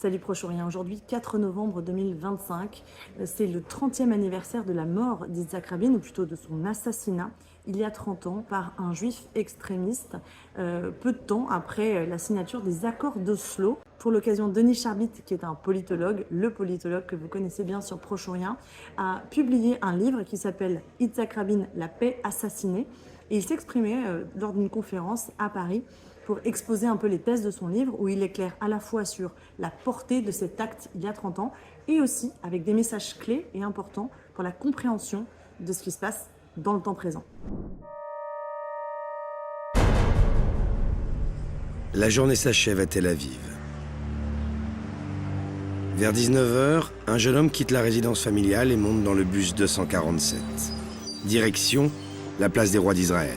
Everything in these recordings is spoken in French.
Salut Proche-Orient, aujourd'hui 4 novembre 2025, c'est le 30e anniversaire de la mort d'Yitzhak Rabin, ou plutôt de son assassinat, il y a 30 ans, par un juif extrémiste, peu de temps après la signature des accords d'Oslo. Pour l'occasion, Denis Charbit, qui est un politologue, le politologue que vous connaissez bien sur Proche-Orient, a publié un livre qui s'appelle « Yitzhak Rabin, la paix assassinée ». Et il s'exprimait lors d'une conférence à Paris pour exposer un peu les thèses de son livre, où il éclaire à la fois sur la portée de cet acte il y a 30 ans, et aussi avec des messages clés et importants pour la compréhension de ce qui se passe dans le temps présent. La journée s'achève à Tel Aviv. Vers 19 h, un jeune homme quitte la résidence familiale et monte dans le bus 247. Direction, la place des rois d'Israël.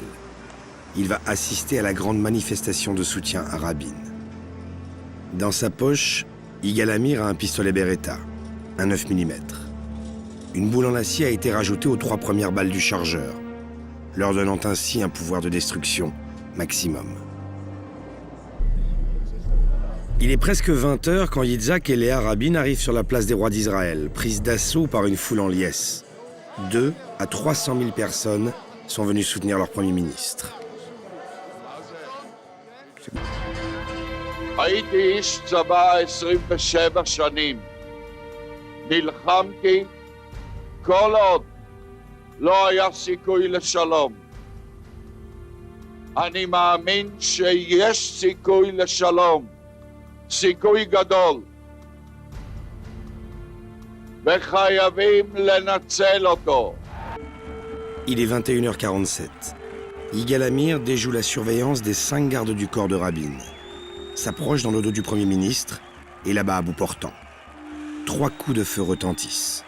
Il va assister à la grande manifestation de soutien à Rabin. Dans sa poche, Yigal Amir a un pistolet Beretta, un 9 mm. Une boule en acier a été rajoutée aux 3 premières balles du chargeur, leur donnant ainsi un pouvoir de destruction maximum. Il est presque 20 h quand Yitzhak et Léa Rabin arrivent sur la place des rois d'Israël, prise d'assaut par une foule en liesse. 200 à 300 000 personnes sont venues soutenir leur Premier ministre. הייתי איש צבא 27 שנים. נלחמתי כל עוד לא היה סיכוי לשלום. אני מאמין שיש סיכוי לשלום, סיכוי גדול. וחייבים לנצל אותו. Il est 21 h 47. Yigal Amir déjoue la surveillance des 5 gardes du corps de Rabin, s'approche dans le dos du Premier ministre et l'abat à bout portant. 3 coups de feu retentissent.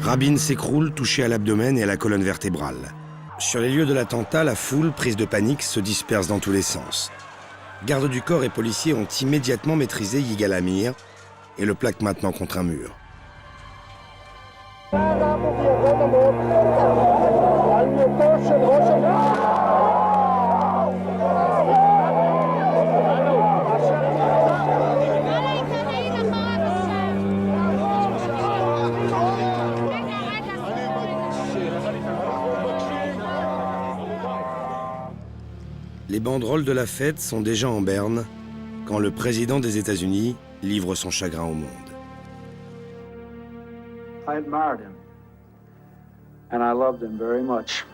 Rabin s'écroule, touché à l'abdomen et à la colonne vertébrale. Sur les lieux de l'attentat, la foule, prise de panique, se disperse dans tous les sens. Gardes du corps et policiers ont immédiatement maîtrisé Yigal Amir et le plaquent maintenant contre un mur. Les banderoles de la fête sont déjà en berne quand le président des États-Unis livre son chagrin au monde. I admired him, and I loved him very much.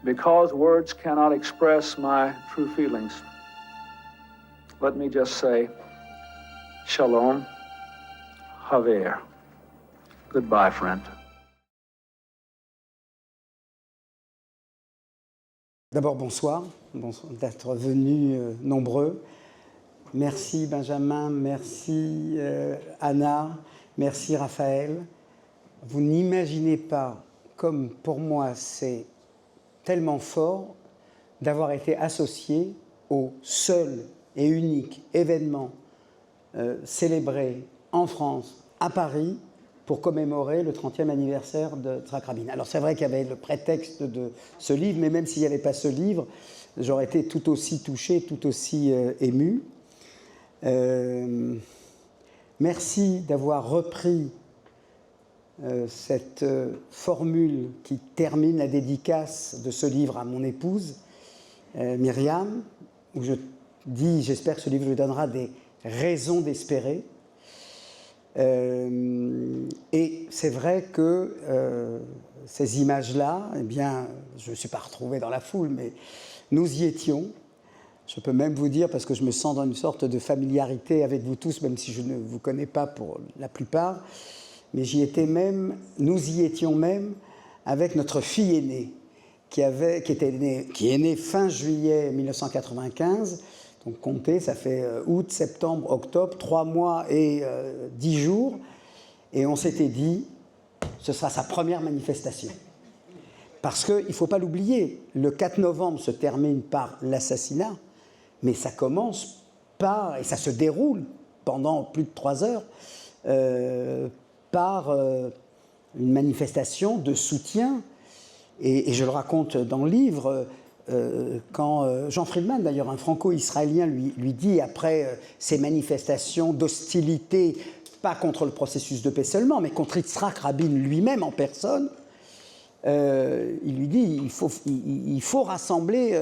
Because words cannot express my true feelings, let me just say, Shalom, Haver. Goodbye, friend. D'abord, bonsoir d'être venus nombreux. Merci Benjamin, merci Anna, merci Raphaël. Vous n'imaginez pas comme pour moi c'est tellement fort d'avoir été associé au seul et unique événement célébré en France, à Paris, pour commémorer le 30e anniversaire de Yitzhak Rabin. Alors c'est vrai qu'il y avait le prétexte de ce livre, mais même s'il n'y avait pas ce livre, j'aurais été tout aussi touché, tout aussi ému. Merci d'avoir repris cette formule qui termine la dédicace de ce livre à mon épouse, Myriam, où je dis, j'espère que ce livre lui donnera des raisons d'espérer. Et c'est vrai que ces images-là, eh bien, je ne me suis pas retrouvé dans la foule, mais nous y étions. Je peux même vous dire, parce que je me sens dans une sorte de familiarité avec vous tous, même si je ne vous connais pas pour la plupart, mais nous y étions même avec notre fille aînée, qui est née fin juillet 1995. Donc comptez, ça fait août, septembre, octobre, 3 mois et 10 jours. Et on s'était dit, ce sera sa première manifestation. Parce qu'il ne faut pas l'oublier, le 4 novembre se termine par l'assassinat, mais ça commence par, et ça se déroule pendant plus de 3 heures, par une manifestation de soutien. Et je le raconte dans le livre, quand Jean Friedman, d'ailleurs un franco-israélien, lui dit après ces manifestations d'hostilité, pas contre le processus de paix seulement, mais contre Yitzhak Rabin lui-même en personne, il lui dit il faut rassembler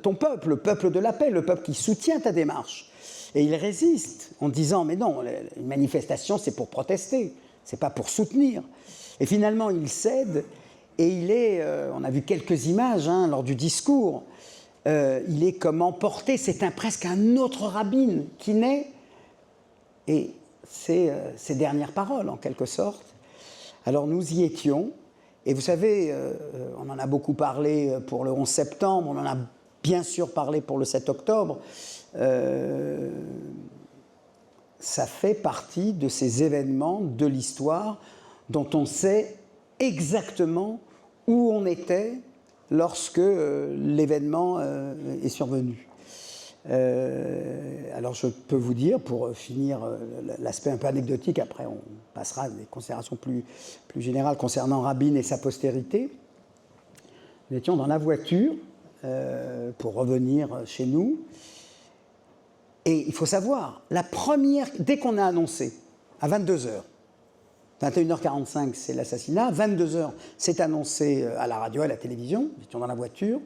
ton peuple, le peuple de la paix, le peuple qui soutient ta démarche. Et il résiste en disant mais non, une manifestation c'est pour protester, c'est pas pour soutenir. Et finalement il cède et il est, on a vu quelques images lors du discours, il est comme emporté, c'est presque un autre rabbin qui naît, et c'est ses dernières paroles en quelque sorte. Alors nous y étions, et vous savez, on en a beaucoup parlé pour le 11 septembre, on en a bien sûr parlé pour le 7 octobre, ça fait partie de ces événements de l'histoire dont on sait exactement où on était lorsque l'événement est survenu. Alors je peux vous dire, pour finir l'aspect un peu anecdotique, après on passera à des considérations plus générales concernant Rabin et sa postérité. Nous étions dans la voiture pour revenir chez nous. Et il faut savoir, dès qu'on a annoncé, à 22h, 21h45 c'est l'assassinat, 22h c'est annoncé à la radio, à la télévision, nous étions dans la voiture,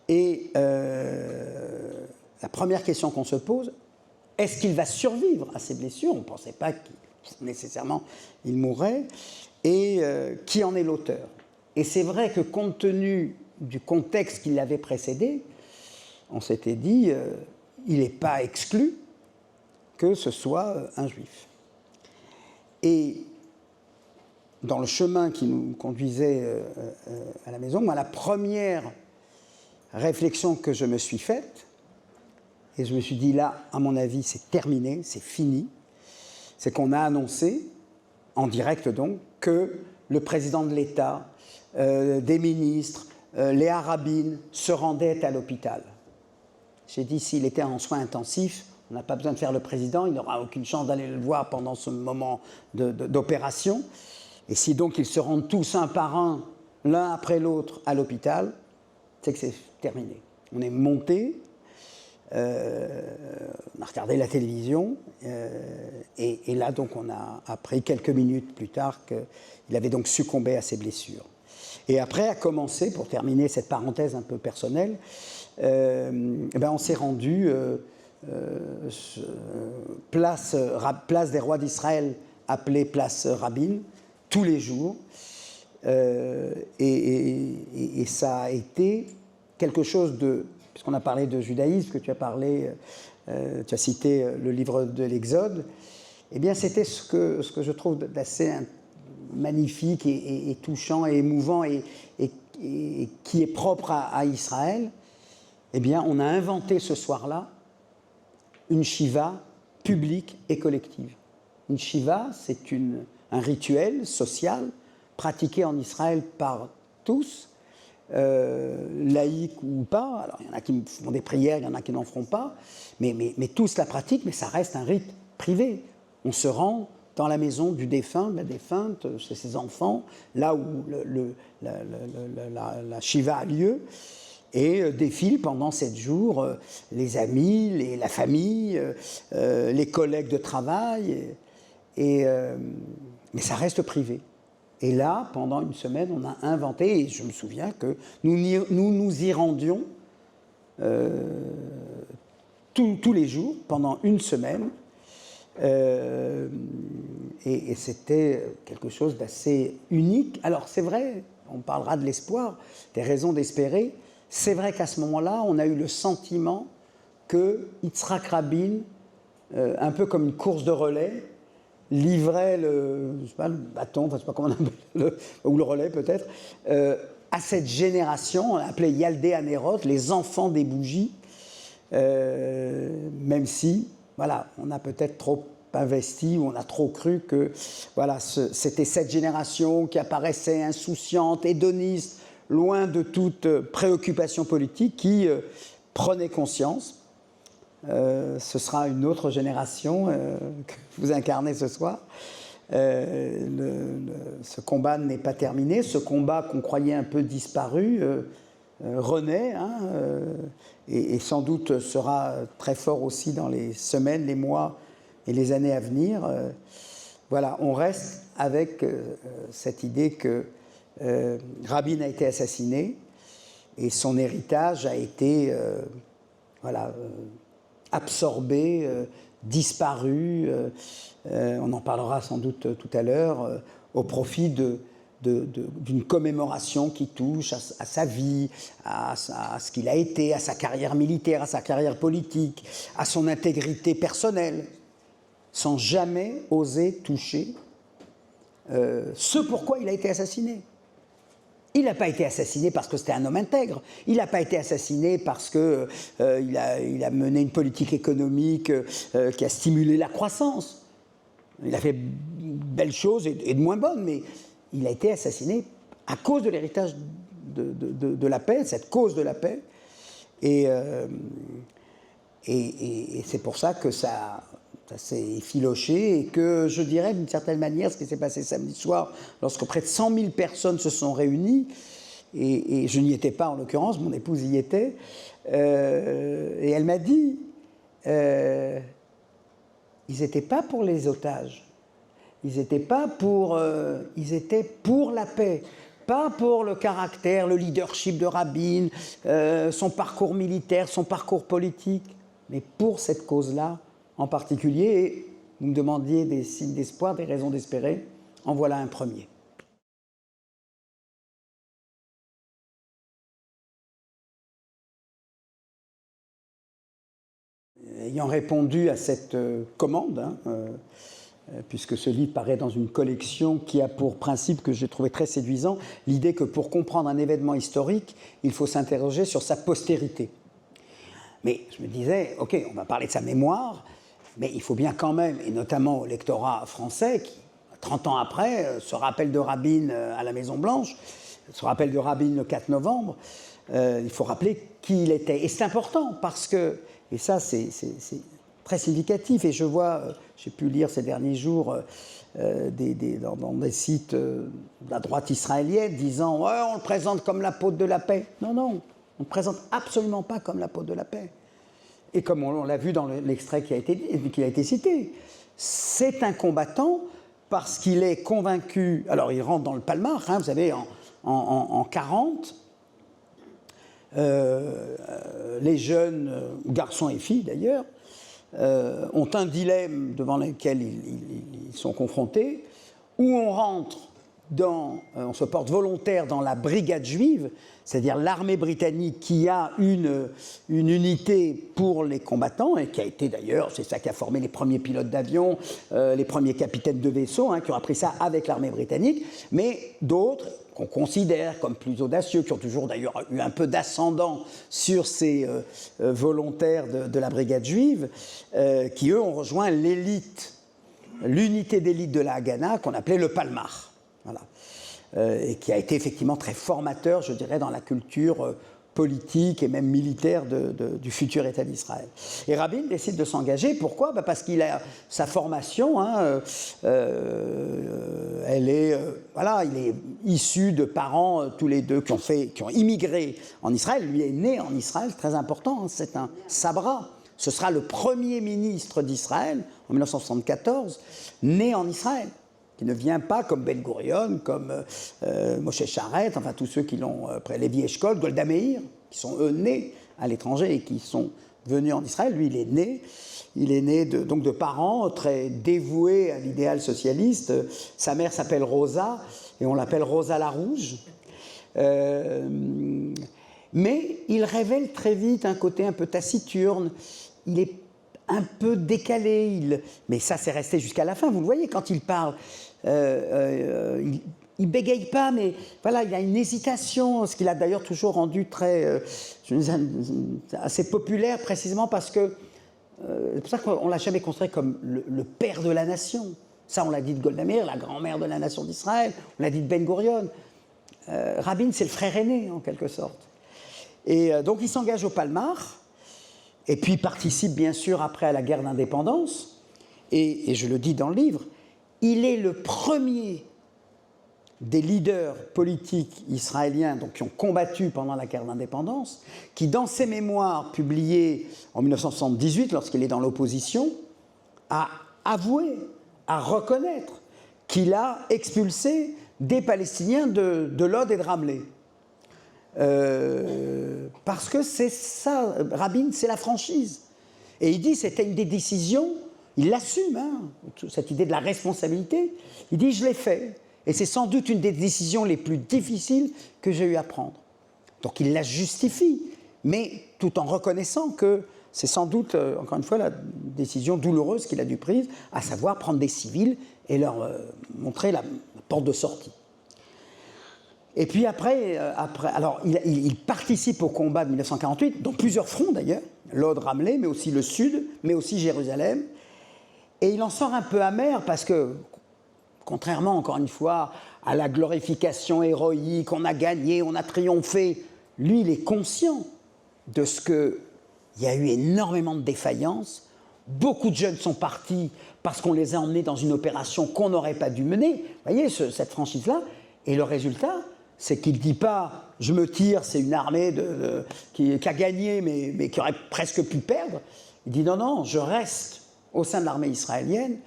et la première question qu'on se pose, est-ce qu'il va survivre à ses blessures? On ne pensait pas nécessairement il mourrait, et qui en est l'auteur? Et c'est vrai que compte tenu du contexte qui l'avait précédé, on s'était dit, il n'est pas exclu que ce soit un juif. Et dans le chemin qui nous conduisait à la maison, moi, la première réflexion que je me suis faite, et je me suis dit là, à mon avis, c'est terminé, c'est fini, c'est qu'on a annoncé, en direct donc, que le président de l'État, des ministres, Léa Rabin se rendaient à l'hôpital. J'ai dit, s'il était en soins intensifs, on n'a pas besoin de faire le président, il n'aura aucune chance d'aller le voir pendant ce moment d'opération. Et si donc ils se rendent tous un par un, l'un après l'autre, à l'hôpital, c'est que c'est terminé. On est monté, on a regardé la télévision, et là donc on a appris quelques minutes plus tard qu'il avait donc succombé à ses blessures. Et après a commencé, pour terminer cette parenthèse un peu personnelle, on s'est rendu place des rois d'Israël, appelée place Rabin, tous les jours, et ça a été quelque chose de, puisqu'on a parlé de judaïsme, que tu as parlé, tu as cité le livre de l'Exode, eh bien c'était ce que je trouve d'assez magnifique et touchant et émouvant et qui est propre à Israël. Eh bien, on a inventé ce soir-là une shiva publique et collective. Une shiva, c'est un rituel social pratiqué en Israël par tous, laïcs ou pas. Alors, il y en a qui font des prières, il y en a qui n'en feront pas, mais tous la pratiquent, mais ça reste un rite privé. On se rend dans la maison du défunt, de la défunte, chez ses enfants, là où la shiva a lieu, et défilent pendant 7 jours les amis, la famille, les collègues de travail, mais ça reste privé. Et là, pendant une semaine, on a inventé, et je me souviens que nous y rendions tous les jours, pendant une semaine, et c'était quelque chose d'assez unique. Alors c'est vrai, on parlera de l'espoir, des raisons d'espérer. C'est vrai qu'à ce moment-là, on a eu le sentiment que Yitzhak Rabin, un peu comme une course de relais, livrait le bâton, enfin, je ne sais pas comment on appelle, ou le relais peut-être, à cette génération, on appelait Yaldé Anerot, les enfants des bougies, même si, voilà, on a peut-être trop investi, ou on a trop cru que voilà, c'était cette génération qui apparaissait insouciante, hédoniste, loin de toute préoccupation politique, qui prenait conscience. Ce sera une autre génération que vous incarnez ce soir. Ce combat n'est pas terminé. Ce combat qu'on croyait un peu disparu renaît, hein, et sans doute sera très fort aussi dans les semaines, les mois et les années à venir. Voilà, on reste avec cette idée que Rabin a été assassiné et son héritage a été absorbé, disparu, on en parlera sans doute tout à l'heure, au profit d'une commémoration qui touche à sa vie, à ce qu'il a été, à sa carrière militaire, à sa carrière politique, à son intégrité personnelle, sans jamais oser toucher ce pourquoi il a été assassiné. Il n'a pas été assassiné parce que c'était un homme intègre. Il n'a pas été assassiné parce qu'il a mené une politique économique qui a stimulé la croissance. Il a fait belles choses et de moins bonnes, mais il a été assassiné à cause de l'héritage de la paix, cette cause de la paix. Et c'est pour ça que ça s'est effiloché et que je dirais d'une certaine manière ce qui s'est passé samedi soir lorsque près de 100 000 personnes se sont réunies, et je n'y étais pas en l'occurrence, mon épouse y était, et elle m'a dit ils n'étaient pas pour les otages, ils étaient pour la paix, pas pour le caractère, le leadership de Rabin, son parcours militaire, son parcours politique, mais pour cette cause-là en particulier. Et vous me demandiez des signes d'espoir, des raisons d'espérer. En voilà un premier. Ayant répondu à cette commande, puisque ce livre paraît dans une collection qui a pour principe, que j'ai trouvé très séduisant, l'idée que pour comprendre un événement historique, il faut s'interroger sur sa postérité. Mais je me disais, ok, on va parler de sa mémoire, mais il faut bien quand même, et notamment au lectorat français, qui, 30 ans après, se rappelle de Rabin à la Maison-Blanche, se rappelle de Rabin le 4 novembre, il faut rappeler qui il était. Et c'est important parce que, et ça c'est très significatif, et je vois, j'ai pu lire ces derniers jours dans des sites de la droite israélienne disant « ouais, on le présente comme l'apôtre de la paix ». Non, non, on ne le présente absolument pas comme l'apôtre de la paix. Et comme on l'a vu dans l'extrait qui a été cité, c'est un combattant parce qu'il est convaincu. Alors il rentre dans le Palmar, hein, vous savez, en 40, les jeunes, garçons et filles d'ailleurs, ont un dilemme devant lequel ils sont confrontés, où on rentre on se porte volontaire dans la brigade juive, c'est-à-dire l'armée britannique qui a une unité pour les combattants, et qui a été d'ailleurs, c'est ça qui a formé les premiers pilotes d'avion, les premiers capitaines de vaisseaux, hein, qui ont appris ça avec l'armée britannique, mais d'autres qu'on considère comme plus audacieux, qui ont toujours d'ailleurs eu un peu d'ascendant sur ces volontaires de la brigade juive, qui eux ont rejoint l'élite, l'unité d'élite de la Haganah qu'on appelait le Palmar. Voilà. Et qui a été effectivement très formateur, je dirais, dans la culture politique et même militaire du futur État d'Israël. Et Rabin décide de s'engager. Pourquoi ? Parce qu'il a sa formation, hein, il est issu de parents tous les deux qui ont immigré en Israël. Lui est né en Israël, très important, hein, c'est un Sabra. Ce sera le premier ministre d'Israël en 1974, né en Israël, qui ne vient pas comme Ben Gurion, comme Moshe Charet, enfin tous ceux qui l'ont, Lévi Eshkol, Golda Meir, qui sont eux nés à l'étranger et qui sont venus en Israël. Lui, il est né donc de parents très dévoués à l'idéal socialiste. Sa mère s'appelle Rosa, et on l'appelle Rosa la Rouge. Mais il révèle très vite un côté un peu taciturne. Il est un peu décalé, mais ça c'est resté jusqu'à la fin. Vous le voyez quand il parle, il bégaye pas, mais voilà, il a une hésitation, ce qu'il a d'ailleurs toujours rendu assez populaire, précisément parce que c'est pour ça qu'on l'a jamais considéré comme le père de la nation. Ça, on l'a dit de Golda Meir, la grand-mère de la nation d'Israël. On l'a dit de Ben Gurion. Rabin, c'est le frère aîné en quelque sorte. Et donc il s'engage au Palmar. Et puis participe bien sûr après à la guerre d'indépendance, et je le dis dans le livre, il est le premier des leaders politiques israéliens donc, qui ont combattu pendant la guerre d'indépendance, qui, dans ses mémoires publiées en 1978, lorsqu'il est dans l'opposition, a avoué, à reconnaître qu'il a expulsé des Palestiniens de Lod et de Ramleh. Parce que c'est ça, Rabin, c'est la franchise. Et il dit c'était une des décisions, il l'assume, hein, cette idée de la responsabilité. Il dit je l'ai fait. Et c'est sans doute une des décisions les plus difficiles que j'ai eu à prendre. Donc il la justifie, mais tout en reconnaissant que c'est sans doute, encore une fois, la décision douloureuse qu'il a dû prendre, à savoir prendre des civils et leur montrer la porte de sortie. Et puis après alors il participe au combat de 1948, dans plusieurs fronts d'ailleurs, Lod, Ramleh, mais aussi le sud, mais aussi Jérusalem. Et il en sort un peu amer parce que, contrairement, encore une fois, à la glorification héroïque, on a gagné, on a triomphé, lui, il est conscient de ce que il y a eu énormément de défaillances. Beaucoup de jeunes sont partis parce qu'on les a emmenés dans une opération qu'on n'aurait pas dû mener. Vous voyez, cette franchise-là. Et le résultat, c'est qu'il ne dit pas « je me tire, c'est une armée qui a gagné, mais qui aurait presque pu perdre ». Il dit « non, non, je reste au sein de l'armée israélienne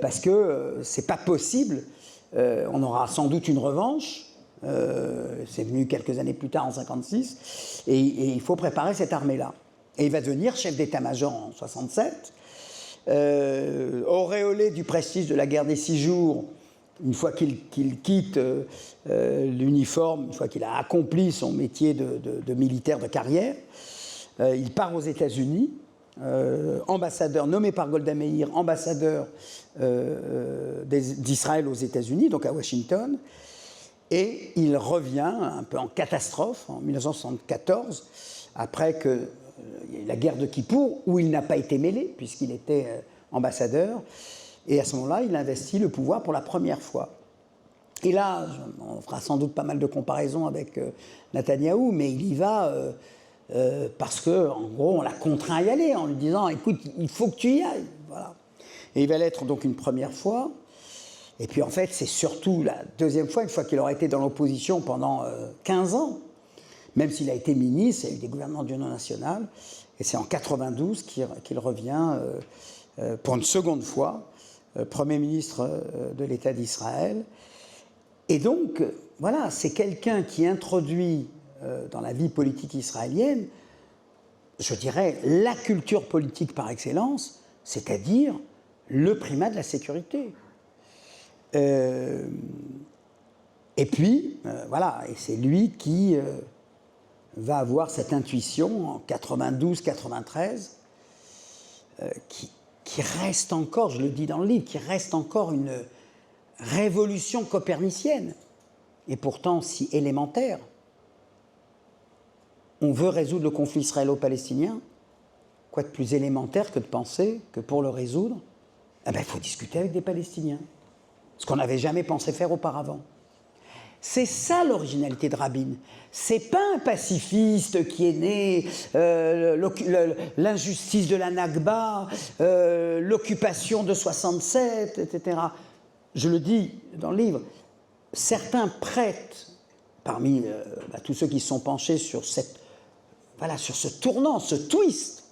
parce que ce n'est pas possible. On aura sans doute une revanche. C'est venu quelques années plus tard, en 1956. Et il faut préparer cette armée-là. » Et il va devenir chef d'état-major en 1967, auréolé du prestige de la guerre des 6 jours, une fois qu'il quitte l'uniforme, une fois qu'il a accompli son métier de militaire de carrière. Il part aux États-Unis, ambassadeur, nommé par Golda Meir, ambassadeur d'Israël aux États-Unis, donc à Washington, et il revient un peu en catastrophe en 1974, après que la guerre de Kippour, où il n'a pas été mêlé, puisqu'il était ambassadeur. Et à ce moment-là, il investit le pouvoir pour la première fois. Et là, on fera sans doute pas mal de comparaisons avec Netanyahou, mais il y va parce qu'en gros, on l'a contraint à y aller, en lui disant « écoute, il faut que tu y ailles ». Voilà. Et il va l'être donc une première fois. Et puis en fait, c'est surtout la deuxième fois, une fois qu'il aura été dans l'opposition pendant 15 ans, même s'il a été ministre, il y a eu des gouvernements d'union nationale, et c'est en 1992 qu'il revient pour une seconde fois, Premier ministre de l'État d'Israël. Et donc, voilà, c'est quelqu'un qui introduit dans la vie politique israélienne, je dirais, la culture politique par excellence, c'est-à-dire le primat de la sécurité. Et puis, voilà, et c'est lui qui va avoir cette intuition en 92-93 qui reste encore, je le dis dans le livre, qui reste encore une révolution copernicienne, et pourtant si élémentaire. On veut résoudre le conflit israélo-palestinien, quoi de plus élémentaire que de penser que pour le résoudre, il faut discuter avec des Palestiniens, ce qu'on n'avait jamais pensé faire auparavant. C'est ça l'originalité de Rabin. C'est pas un pacifiste qui est né l'injustice de la Nakba, l'occupation de 67, etc. Je le dis dans le livre, certains prêtent, parmi tous ceux qui se sont penchés sur sur ce tournant, ce twist,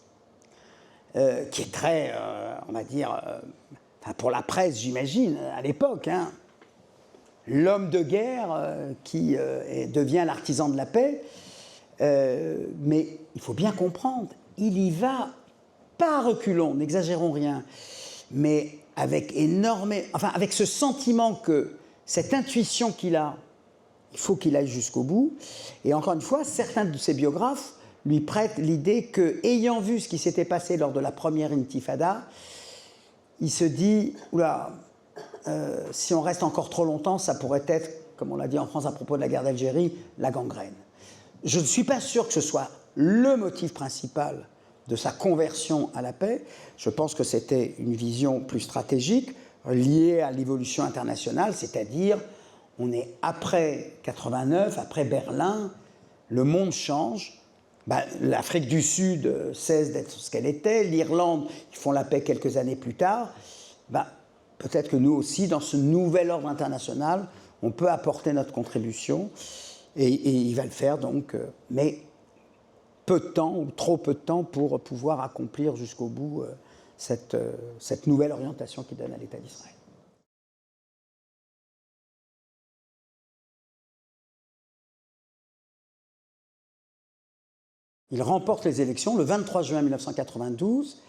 qui est très, on va dire, pour la presse, j'imagine, à l'époque, hein, l'homme de guerre qui devient l'artisan de la paix. Mais il faut bien comprendre, il y va pas à reculons, n'exagérons rien, mais avec avec ce sentiment que cette intuition qu'il a, il faut qu'il aille jusqu'au bout. Et encore une fois, certains de ses biographes lui prêtent l'idée que, ayant vu ce qui s'était passé lors de la première intifada, il se dit oula, si on reste encore trop longtemps, ça pourrait être, comme on l'a dit en France à propos de la guerre d'Algérie, la gangrène. Je ne suis pas sûr que ce soit le motif principal de sa conversion à la paix. Je pense que c'était une vision plus stratégique, liée à l'évolution internationale, c'est-à-dire, on est après 89, après Berlin, le monde change. L'Afrique du Sud cesse d'être ce qu'elle était, l'Irlande, ils font la paix quelques années plus tard. Peut-être que nous aussi, dans ce nouvel ordre international, on peut apporter notre contribution, et il va le faire donc, mais peu de temps, ou trop peu de temps, pour pouvoir accomplir jusqu'au bout cette nouvelle orientation qu'il donne à l'État d'Israël. Il remporte les élections le 23 juin 1992,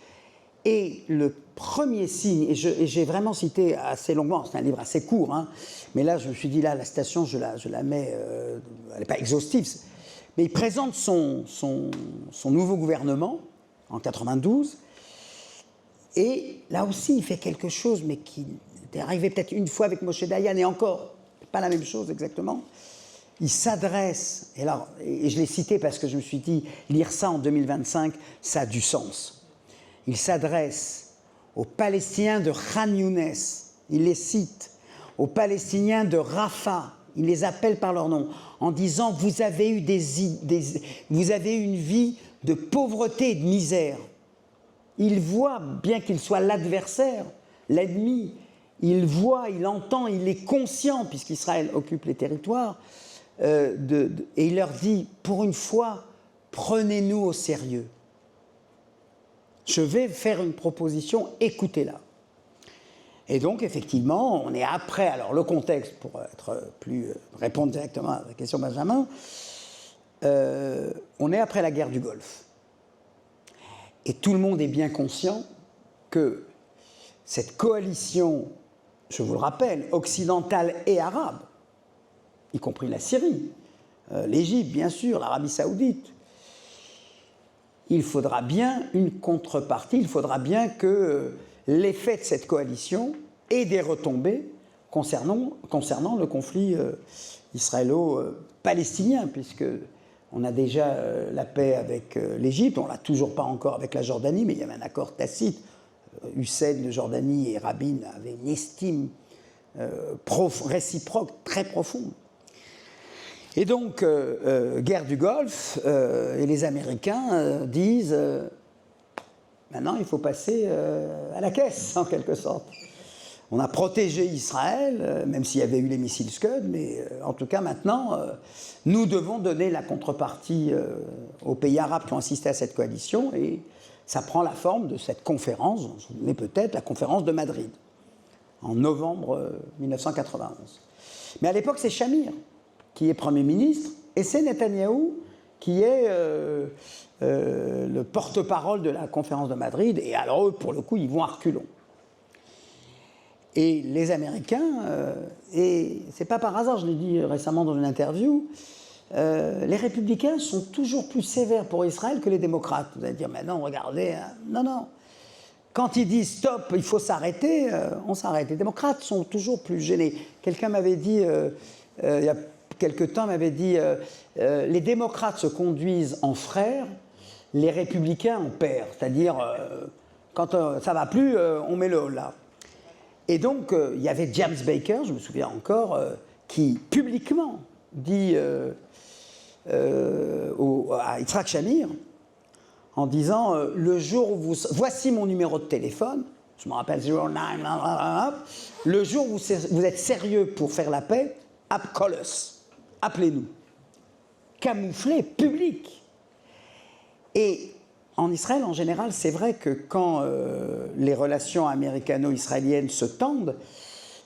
et le premier signe, et j'ai vraiment cité assez longuement, c'est un livre assez court, hein, mais là je me suis dit, là la citation je la mets, elle n'est pas exhaustive, mais il présente son nouveau gouvernement en 92, et là aussi il fait quelque chose, mais qui était arrivé peut-être une fois avec Moshe Dayan, et encore, pas la même chose exactement. Il s'adresse, et je l'ai cité parce que je me suis dit, lire ça en 2025, ça a du sens. Il s'adresse aux Palestiniens de Khan Younes, il les cite, aux Palestiniens de Rafah, il les appelle par leur nom, en disant « vous avez eu vous avez eu une vie de pauvreté et de misère ». Il voit, bien qu'il soit l'adversaire, l'ennemi, il voit, il entend, il est conscient, puisqu'Israël occupe les territoires, et il leur dit « pour une fois, prenez-nous au sérieux ». Je vais faire une proposition, écoutez-la. Et donc, effectivement, on est après, alors le contexte, pour répondre directement à la question de Benjamin, on est après la guerre du Golfe. Et tout le monde est bien conscient que cette coalition, je vous le rappelle, occidentale et arabe, y compris la Syrie, l'Égypte, bien sûr, l'Arabie Saoudite, il faudra bien une contrepartie, il faudra bien que l'effet de cette coalition ait des retombées concernant le conflit israélo-palestinien, puisqu'on a déjà la paix avec l'Égypte, on ne l'a toujours pas encore avec la Jordanie, mais il y avait un accord tacite. Hussein de Jordanie et Rabin avaient une estime réciproque très profonde. Et donc, guerre du Golfe, et les Américains disent maintenant il faut passer à la caisse, en quelque sorte. On a protégé Israël, même s'il y avait eu les missiles Scud, mais en tout cas maintenant, nous devons donner la contrepartie aux pays arabes qui ont assisté à cette coalition, et ça prend la forme de cette conférence, vous vous souvenez peut-être, la conférence de Madrid, en novembre 1991. Mais à l'époque, c'est Shamir qui est Premier ministre, et c'est Netanyahou qui est le porte-parole de la conférence de Madrid, et alors eux, pour le coup, ils vont à reculons. Et les Américains, et c'est pas par hasard, je l'ai dit récemment dans une interview, les républicains sont toujours plus sévères pour Israël que les démocrates. Vous allez dire, mais non, regardez, hein. Non. Quand ils disent stop, il faut s'arrêter, on s'arrête. Les démocrates sont toujours plus gênés. Quelqu'un m'avait dit, il y a quelque temps, m'avait dit les démocrates se conduisent en frères, les républicains en pères. C'est-à-dire, quand ça va plus, on met le holà. Et donc, il y avait James Baker, je me souviens encore, qui publiquement dit à Yitzhak Shamir, en disant le jour où voici mon numéro de téléphone, je me rappelle 09, le jour où vous êtes sérieux pour faire la paix, call us, appelez-nous. Camouflé, public. Et en Israël, en général, c'est vrai que quand les relations américano-israéliennes se tendent,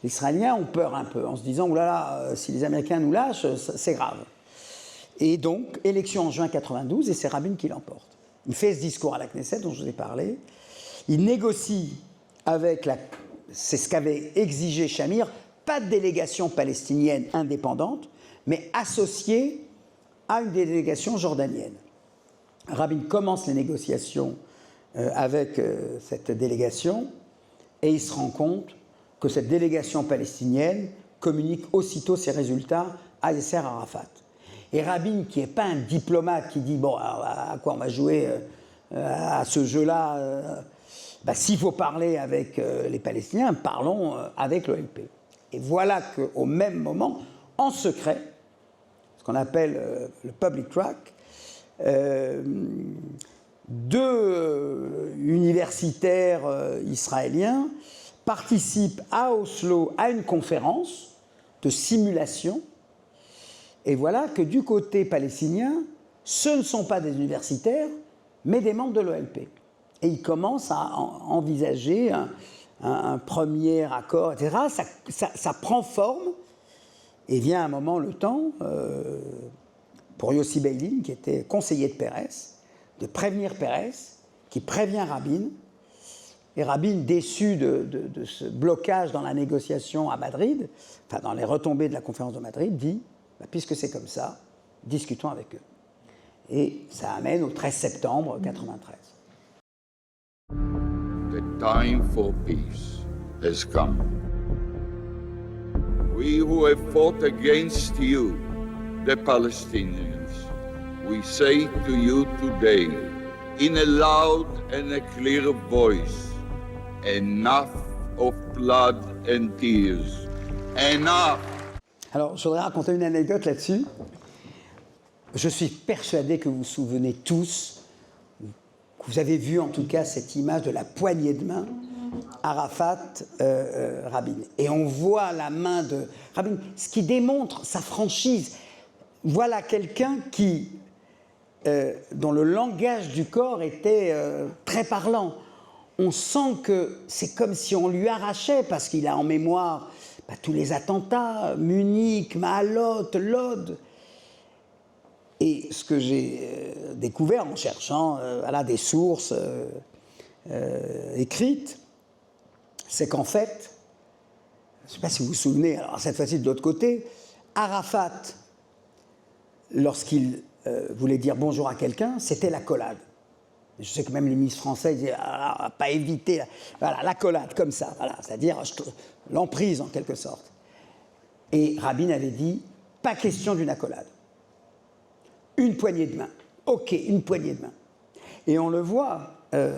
les Israéliens ont peur un peu, en se disant, oulala, si les Américains nous lâchent, c'est grave. Et donc, élection en juin 92, et c'est Rabin qui l'emporte. Il fait ce discours à la Knesset dont je vous ai parlé. Il négocie avec c'est ce qu'avait exigé Shamir, pas de délégation palestinienne indépendante, mais associée à une délégation jordanienne. Rabin commence les négociations avec cette délégation, et il se rend compte que cette délégation palestinienne communique aussitôt ses résultats à Yasser Arafat. Et Rabin, qui n'est pas un diplomate qui dit « bon, à quoi on va jouer à ce jeu-là s'il faut parler avec les Palestiniens, parlons avec l'OLP ». Et voilà qu'au même moment, en secret, ce qu'on appelle le public track, deux universitaires israéliens participent à Oslo à une conférence de simulation. Et voilà que du côté palestinien, ce ne sont pas des universitaires, mais des membres de l'OLP. Et ils commencent à envisager un premier accord, etc. Ça prend forme, et vient un moment le temps, pour Yossi Beilin, qui était conseiller de Pérez, de prévenir Pérez, qui prévient Rabin. Et Rabin, déçu de ce blocage dans la négociation à Madrid, enfin dans les retombées de la conférence de Madrid, dit puisque c'est comme ça, discutons avec eux. Et ça amène au 13 septembre 1993. The time for peace has come. We who have fought against you, the Palestinians, we say to you today, in a loud and a clear voice, enough of blood and tears. Enough! Alors, je voudrais raconter une anecdote là-dessus. Je suis persuadé que vous vous souvenez tous, que vous avez vu en tout cas cette image de la poignée de main Arafat-Rabin. Et on voit la main de Rabin, ce qui démontre sa franchise. Voilà quelqu'un qui, dont le langage du corps était très parlant. On sent que c'est comme si on lui arrachait, parce qu'il a en mémoire tous les attentats, Munich, Mahalot, Lod. Et ce que j'ai découvert en cherchant des sources écrites, c'est qu'en fait, je ne sais pas si vous vous souvenez, alors cette fois-ci de l'autre côté, Arafat, lorsqu'il voulait dire bonjour à quelqu'un, c'était l'accolade. Je sais que même les ministres français disaient pas éviter, voilà, l'accolade comme ça, voilà, c'est-à-dire l'emprise en quelque sorte. Et Rabin avait dit pas question d'une accolade, une poignée de main. Ok, une poignée de main. Et on le voit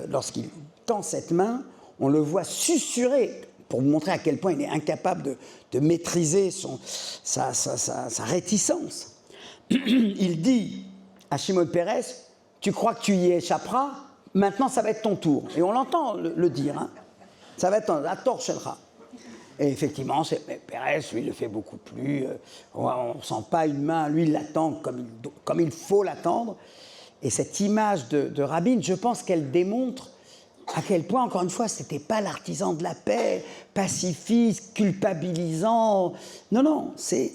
lorsqu'il tend cette main, on le voit susurrer pour vous montrer à quel point il est incapable de maîtriser sa réticence. Il dit à Shimon Peres, tu crois que tu y échapperas, maintenant ça va être ton tour. Et on l'entend le dire, hein. Ça va être la torche sera. Et effectivement, Peres, lui, le fait beaucoup plus. On ne sent pas une main, lui, il l'attend comme il faut l'attendre. Et cette image de Rabin, je pense qu'elle démontre à quel point, encore une fois, ce n'était pas l'artisan de la paix, pacifiste, culpabilisant. Non, non, c'est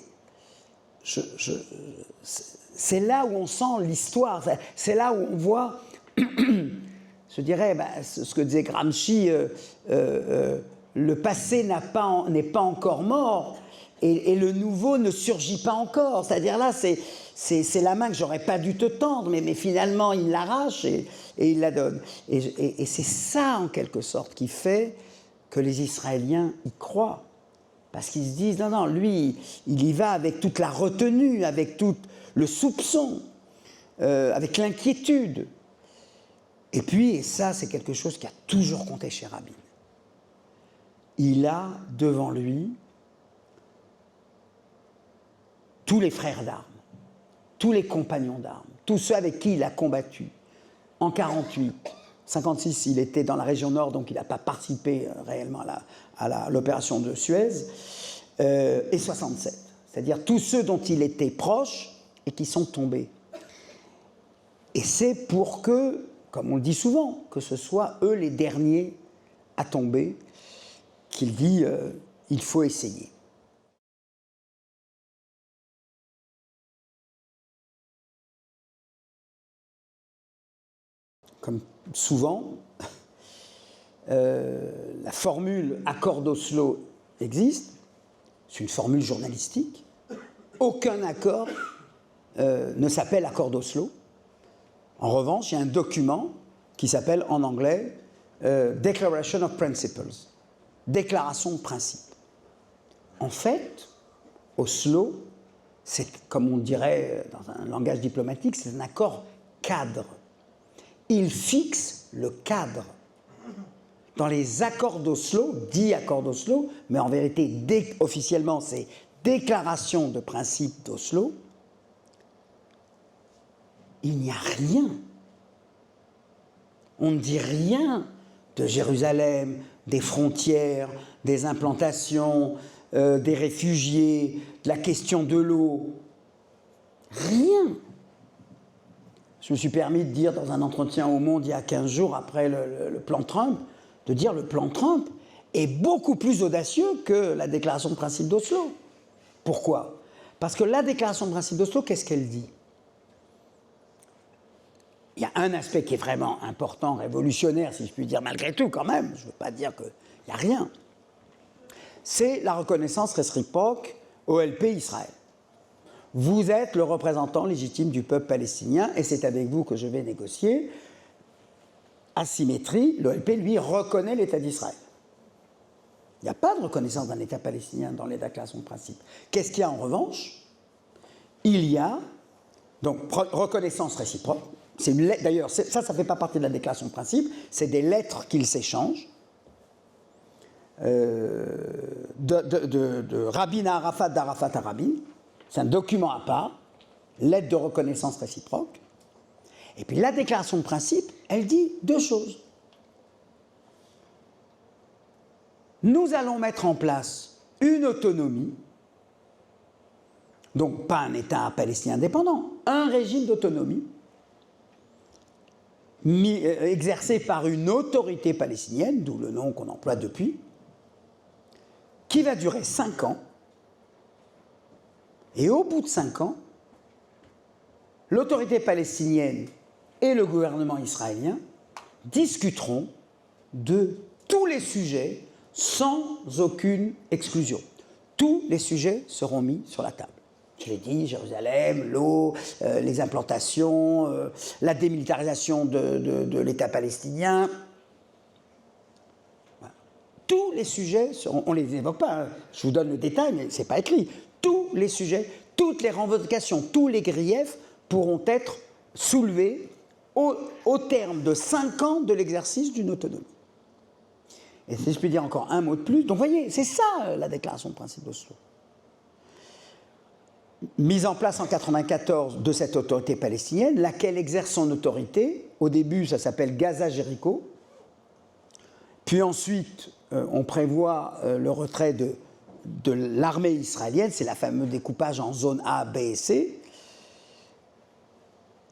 là où on sent l'histoire, c'est là où on voit, je dirais, ce que disait Gramsci, le passé n'est pas encore mort et le nouveau ne surgit pas encore. C'est-à-dire là, c'est la main que j'aurais pas dû te tendre, mais finalement il l'arrache et il la donne. Et c'est ça, en quelque sorte, qui fait que les Israéliens y croient. Parce qu'ils se disent, non, lui, il y va avec toute la retenue, avec tout le soupçon, avec l'inquiétude. Et puis, et ça, c'est quelque chose qui a toujours compté chez Rabin. Il a devant lui tous les frères d'armes, tous les compagnons d'armes, tous ceux avec qui il a combattu. En 48, 56, il était dans la région nord, donc il n'a pas participé réellement à l'opération de Suez, et 67, c'est-à-dire tous ceux dont il était proche et qui sont tombés. Et c'est pour que, comme on le dit souvent, que ce soit eux les derniers à tomber, qu'il dit il faut essayer. Comme souvent, la formule accord d'Oslo existe, c'est une formule journalistique. Aucun accord ne s'appelle accord d'Oslo. En revanche, il y a un document qui s'appelle en anglais Declaration of Principles, déclaration de principe. En fait, Oslo, c'est, comme on dirait dans un langage diplomatique, c'est un accord cadre. Il fixe le cadre. Dans les accords d'Oslo, dit accords d'Oslo, mais en vérité, officiellement, c'est déclaration de principe d'Oslo, il n'y a rien. On ne dit rien de Jérusalem, des frontières, des implantations, des réfugiés, de la question de l'eau. Rien. Je me suis permis de dire dans un entretien au Monde il y a 15 jours après le plan Trump, de dire le plan Trump est beaucoup plus audacieux que la déclaration de principe d'Oslo. Pourquoi ? Parce que la déclaration de principe d'Oslo, qu'est-ce qu'elle dit ? Il y a un aspect qui est vraiment important, révolutionnaire, si je puis dire, malgré tout quand même, je ne veux pas dire qu'il n'y a rien, c'est la reconnaissance réciproque OLP Israël. Vous êtes le représentant légitime du peuple palestinien et c'est avec vous que je vais négocier. Asymétrie, l'OLP, lui, reconnaît l'État d'Israël. Il n'y a pas de reconnaissance d'un État palestinien dans les déclarations de principe. Qu'est-ce qu'il y a en revanche ? Il y a, donc, reconnaissance réciproque. D'ailleurs, ça ne fait pas partie de la déclaration de principe, c'est des lettres qu'ils s'échangent. De Rabin à Arafat, d'Arafat à Rabin. C'est un document à part, lettre de reconnaissance réciproque. Et puis la déclaration de principe, elle dit deux choses. Nous allons mettre en place une autonomie, donc pas un État palestinien indépendant, un régime d'autonomie exercé par une autorité palestinienne, d'où le nom qu'on emploie depuis, qui va durer 5 ans. Et au bout de 5 ans, l'autorité palestinienne et le gouvernement israélien discuteront de tous les sujets sans aucune exclusion. Tous les sujets seront mis sur la table. Je l'ai dit, Jérusalem, l'eau, les implantations, la démilitarisation de l'État palestinien. Voilà. Tous les sujets seront, on ne les évoque pas, hein. Je vous donne le détail, mais ce n'est pas écrit. Tous les sujets, toutes les revendications, tous les griefs pourront être soulevés au terme de 5 ans de l'exercice d'une autonomie. Et si je puis dire encore un mot de plus, donc vous voyez, c'est ça la déclaration de principe d'Oslo. Mise en place en 1994 de cette autorité palestinienne, laquelle exerce son autorité. Au début, ça s'appelle Gaza-Jéricho. Puis ensuite, on prévoit le retrait de l'armée israélienne, c'est la fameuse découpage en zone A, B et C.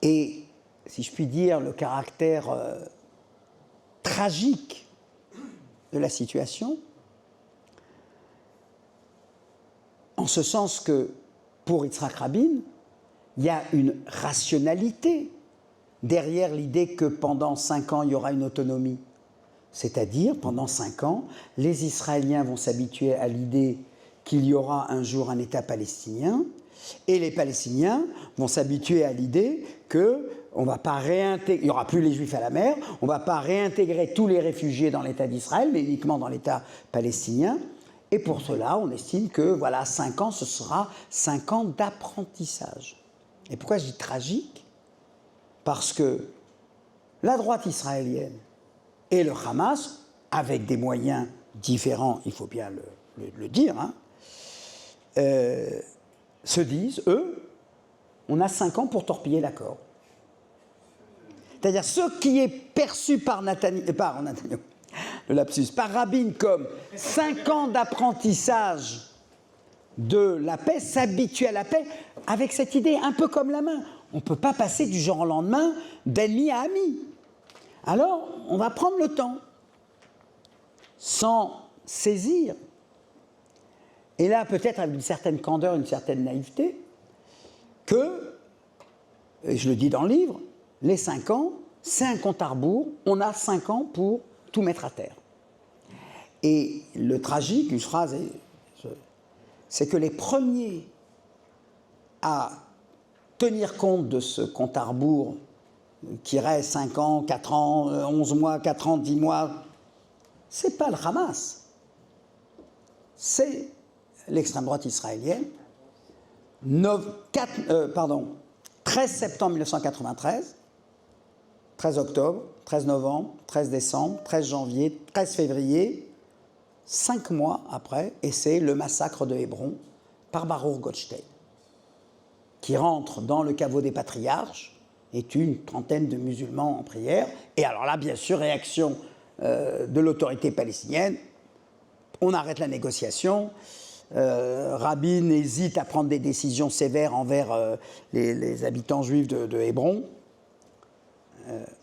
Et, si je puis dire, le caractère tragique de la situation, en ce sens que, pour Yitzhak Rabin, il y a une rationalité derrière l'idée que pendant 5 ans, il y aura une autonomie. C'est-à-dire, pendant 5 ans, les Israéliens vont s'habituer à l'idée qu'il y aura un jour un État palestinien, et les Palestiniens vont s'habituer à l'idée qu'on va pas réintégrer, il n'y aura plus les Juifs à la mer, on ne va pas réintégrer tous les réfugiés dans l'État d'Israël, mais uniquement dans l'État palestinien. Et pour cela, on estime que voilà, 5 ans, ce sera 5 ans d'apprentissage. Et pourquoi je dis tragique ? Parce que la droite israélienne et le Hamas, avec des moyens différents, il faut bien le dire, hein, se disent, eux, on a 5 ans pour torpiller l'accord. C'est-à-dire ce qui est perçu par par Rabin comme 5 ans d'apprentissage de la paix, s'habituer à la paix, avec cette idée un peu comme la main. On ne peut pas passer du jour au lendemain d'ennemi à ami. Alors, on va prendre le temps, sans saisir, et là peut-être avec une certaine candeur, une certaine naïveté, que, et je le dis dans le livre, les 5 ans, c'est un compte à rebours, on a 5 ans pour tout mettre à terre. Et le tragique, une phrase, c'est que les premiers à tenir compte de ce compte à rebours qui reste 5 ans, 4 ans, 11 mois, 4 ans, 10 mois, c'est pas le Hamas, c'est l'extrême droite israélienne. 13 septembre 1993, 13 octobre, 13 novembre, 13 décembre, 13 janvier, 13 février, 5 mois après, et c'est le massacre de Hébron par Baruch Goldstein, qui rentre dans le caveau des patriarches et tue une trentaine de musulmans en prière. Et alors là, bien sûr, réaction de l'autorité palestinienne, on arrête la négociation, Rabin hésite à prendre des décisions sévères envers les habitants juifs de Hébron.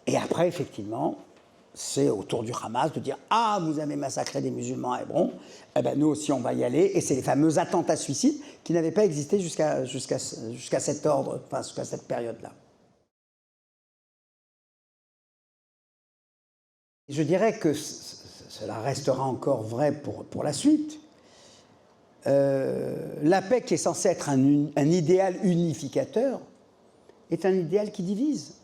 Et après, effectivement, c'est au tour du Hamas de dire « Ah, vous avez massacré des musulmans à Hébron, eh ben, nous aussi on va y aller ». Et c'est les fameux attentats suicides qui n'avaient pas existé jusqu'à cet ordre, enfin jusqu'à cette période-là. Je dirais que cela restera encore vrai pour la suite. La paix qui est censée être un idéal unificateur est un idéal qui divise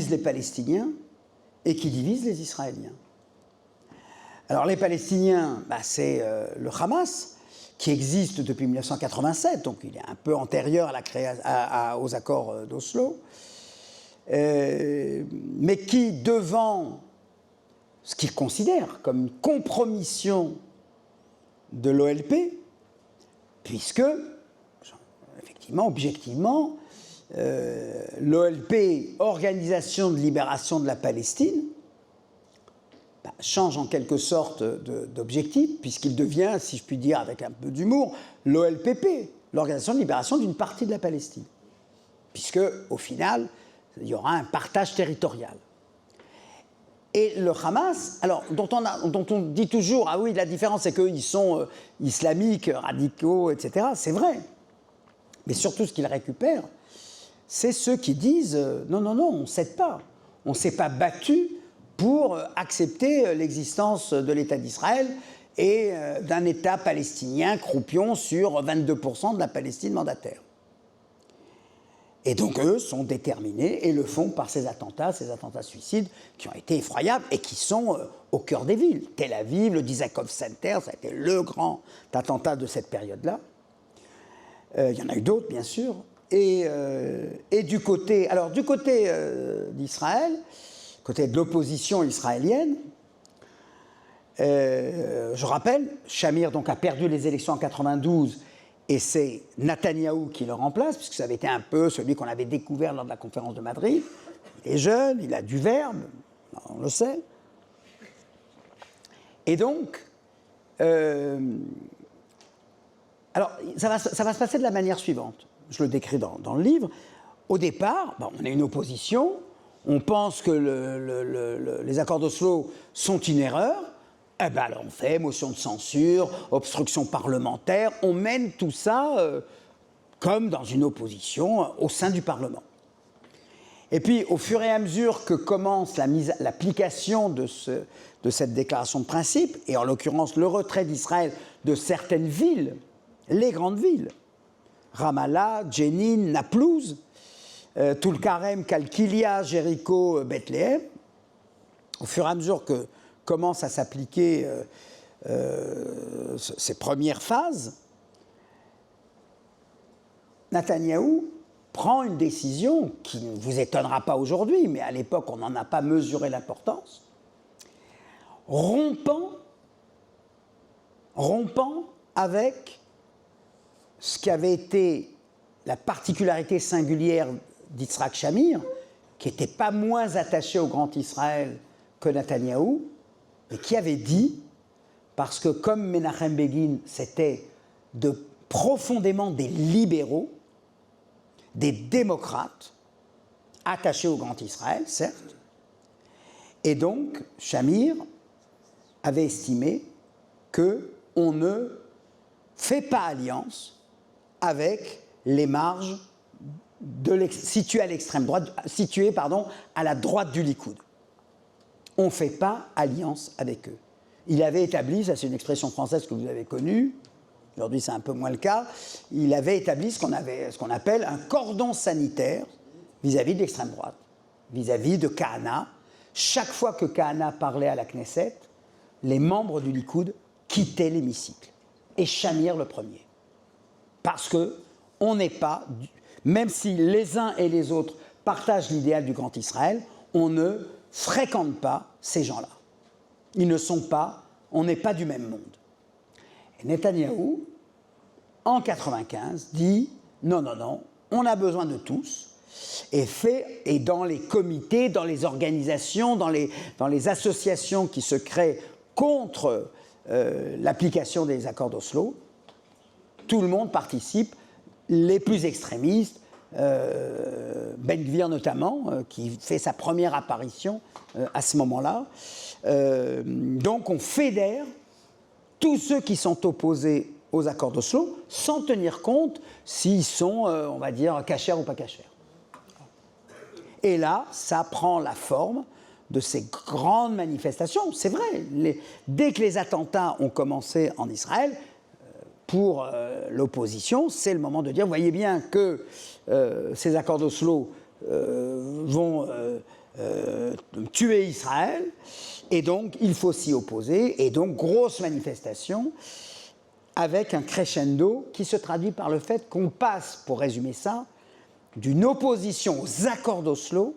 les Palestiniens et qui divise les Israéliens. Alors les Palestiniens, c'est le Hamas, qui existe depuis 1987, donc il est un peu antérieur aux accords d'Oslo, mais qui, devant ce qu'ils considèrent comme une compromission de l'OLP, puisque, effectivement, objectivement, l'OLP, Organisation de libération de la Palestine, change en quelque sorte d'objectif, puisqu'il devient, si je puis dire avec un peu d'humour, l'OLPP, l'Organisation de libération d'une partie de la Palestine. Puisque, au final, il y aura un partage territorial. Et le Hamas, alors, dont on dit toujours, ah oui, la différence c'est qu'ils sont islamiques, radicaux, etc., c'est vrai. Mais surtout, ce qu'ils récupèrent, c'est ceux qui disent non, on ne cède pas. On ne s'est pas battu pour accepter l'existence de l'État d'Israël et d'un État palestinien croupion sur 22% de la Palestine mandataire. Et donc, eux sont déterminés et le font par ces attentats suicides qui ont été effroyables et qui sont au cœur des villes. Tel Aviv, le Dizakov Center, ça a été le grand attentat de cette période-là. Il y en a eu d'autres, bien sûr. Et du côté d'Israël, côté de l'opposition israélienne, je rappelle, Shamir donc, a perdu les élections en 92 et c'est Netanyahou qui le remplace, puisque ça avait été un peu celui qu'on avait découvert lors de la conférence de Madrid. Il est jeune, il a du verbe, on le sait. Et donc, alors, ça va se passer de la manière suivante. Je le décris dans le livre. Au départ, on a une opposition, on pense que les accords d'Oslo sont une erreur, alors on fait motion de censure, obstruction parlementaire, on mène tout ça comme dans une opposition au sein du Parlement. Et puis, au fur et à mesure que commence l'application de cette déclaration de principe, et en l'occurrence le retrait d'Israël de certaines villes, les grandes villes, Ramallah, Jenin, Naplouse, Tulkarem, Kalkilia, Jéricho, Bethléem, au fur et à mesure que commencent à s'appliquer ces premières phases, Netanyahou prend une décision qui ne vous étonnera pas aujourd'hui, mais à l'époque on n'en a pas mesuré l'importance, rompant avec ce qui avait été la particularité singulière d'Yitzhak Shamir, qui n'était pas moins attaché au Grand Israël que Netanyahou, mais qui avait dit, parce que comme Menachem Begin, c'était profondément des libéraux, des démocrates, attachés au Grand Israël, certes, et donc Shamir avait estimé qu'on ne fait pas alliance avec les marges situées à l'extrême droite, à la droite du Likoud. On ne fait pas alliance avec eux. Il avait établi, ça c'est une expression française que vous avez connue, aujourd'hui c'est un peu moins le cas, il avait établi ce qu'on appelle un cordon sanitaire vis-à-vis de l'extrême droite, vis-à-vis de Kahana. Chaque fois que Kahana parlait à la Knesset, les membres du Likoud quittaient l'hémicycle. Et Shamir le premier. Parce qu'on n'est pas, même si les uns et les autres partagent l'idéal du Grand Israël, on ne fréquente pas ces gens-là. On n'est pas du même monde. Et Netanyahou, en 1995, dit non, on a besoin de tous, et dans les comités, dans les organisations, dans les associations qui se créent contre l'application des accords d'Oslo. Tout le monde participe, les plus extrémistes, Ben Gvir notamment, qui fait sa première apparition à ce moment-là. Donc on fédère tous ceux qui sont opposés aux accords d'Oslo, sans tenir compte s'ils sont, on va dire, cachers ou pas cachers. Et là, ça prend la forme de ces grandes manifestations. C'est vrai, dès que les attentats ont commencé en Israël, pour l'opposition, c'est le moment de dire, vous voyez bien que ces accords d'Oslo vont tuer Israël, et donc il faut s'y opposer, et donc grosse manifestation, avec un crescendo qui se traduit par le fait qu'on passe, pour résumer ça, d'une opposition aux accords d'Oslo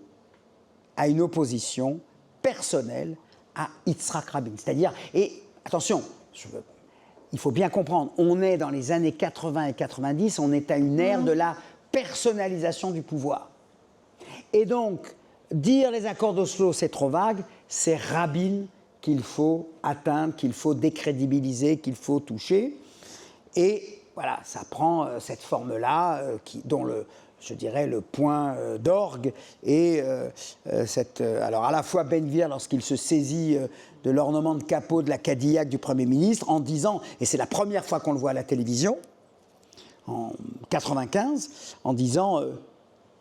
à une opposition personnelle à Yitzhak Rabin. C'est-à-dire, et attention, il faut bien comprendre, on est dans les années 80 et 90, on est à une ère de la personnalisation du pouvoir. Et donc, dire les accords d'Oslo, c'est trop vague, c'est Rabin qu'il faut atteindre, qu'il faut décrédibiliser, qu'il faut toucher. Et voilà, ça prend cette forme-là, dont je dirais le point d'orgue et alors à la fois Ben Gvir lorsqu'il se saisit de l'ornement de capot de la Cadillac du Premier ministre en disant, et c'est la première fois qu'on le voit à la télévision en 95, en disant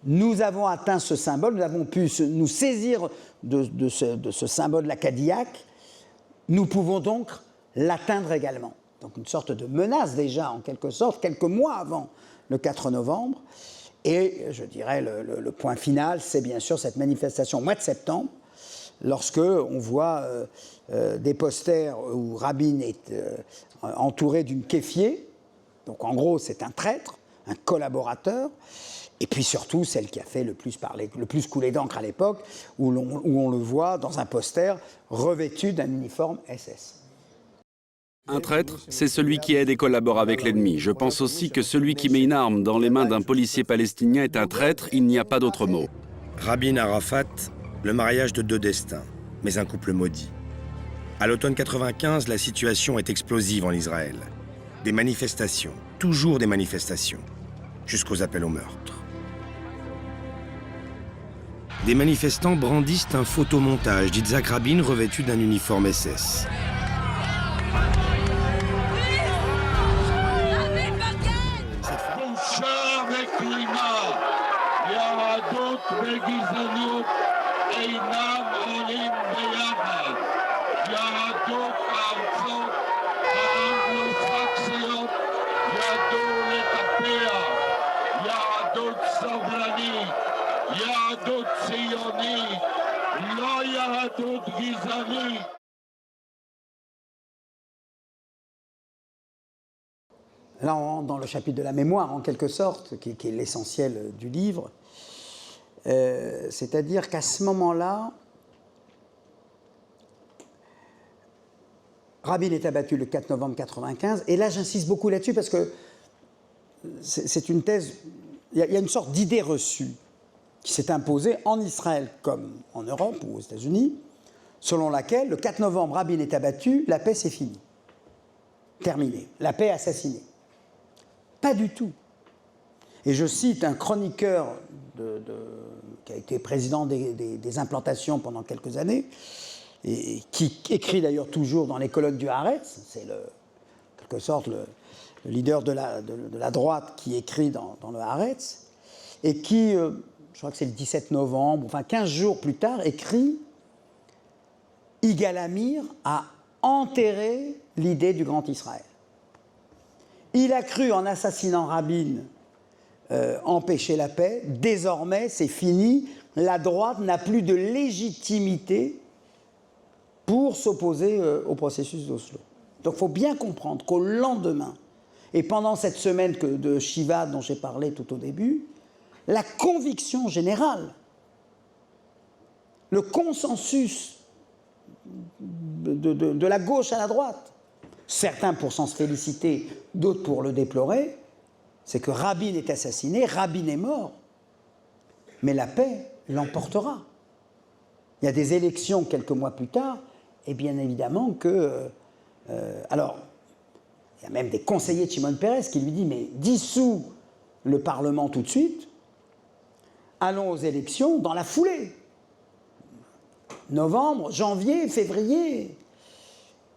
nous avons atteint ce symbole, nous avons pu nous saisir de ce symbole de la Cadillac, nous pouvons donc l'atteindre également. Donc une sorte de menace déjà en quelque sorte, quelques mois avant le 4 novembre. Et je dirais le point final, c'est bien sûr cette manifestation au mois de septembre, lorsque on voit des posters où Rabin est entouré d'une kéfier, donc en gros c'est un traître, un collaborateur, et puis surtout celle qui a fait le plus parler, le plus couler d'encre à l'époque, où on le voit dans un poster revêtu d'un uniforme SS. Un traître, c'est celui qui aide et collabore avec l'ennemi. Je pense aussi que celui qui met une arme dans les mains d'un policier palestinien est un traître, il n'y a pas d'autre mot. Rabin-Arafat, le mariage de deux destins, mais un couple maudit. À l'automne 95, la situation est explosive en Israël. Des manifestations, toujours des manifestations, jusqu'aux appels au meurtre. Des manifestants brandissent un photomontage d'Yitzhak Rabin revêtu d'un uniforme SS. וגזענות אינם עולים ביחד. יהדות הארצות האנגלו-סקסיות ידעו לטפח. יהדות סובלנית, יהדות ציונית, לא יהדות גזענית. Là, on rentre dans le chapitre de la mémoire, en quelque sorte, qui est l'essentiel du livre. C'est-à-dire qu'à ce moment-là, Rabin est abattu le 4 novembre 1995, et là j'insiste beaucoup là-dessus parce que c'est une thèse, il y a une sorte d'idée reçue qui s'est imposée en Israël comme en Europe ou aux États-Unis, selon laquelle le 4 novembre Rabin est abattu, la paix c'est fini, terminé, la paix est assassinée. Pas du tout. Et je cite un chroniqueur qui a été président des implantations pendant quelques années, et qui écrit d'ailleurs toujours dans les colonnes du Haaretz, c'est en quelque sorte le leader de la droite qui écrit dans le Haaretz, et qui, je crois que c'est le 17 novembre, enfin 15 jours plus tard, écrit « Yigal Amir a enterré l'idée du Grand Israël. Il a cru en assassinant Rabin empêcher la paix, désormais c'est fini, la droite n'a plus de légitimité pour s'opposer au processus d'Oslo. » Donc il faut bien comprendre qu'au lendemain, et pendant cette semaine de Shiva dont j'ai parlé tout au début, la conviction générale, le consensus de la gauche à la droite, certains pour s'en féliciter, d'autres pour le déplorer, c'est que Rabin est assassiné, Rabin est mort, mais la paix l'emportera. Il y a des élections quelques mois plus tard, et bien évidemment que Alors, il y a même des conseillers de Shimon Peres qui lui disent, mais dissous le Parlement tout de suite, allons aux élections dans la foulée. Novembre, janvier, février.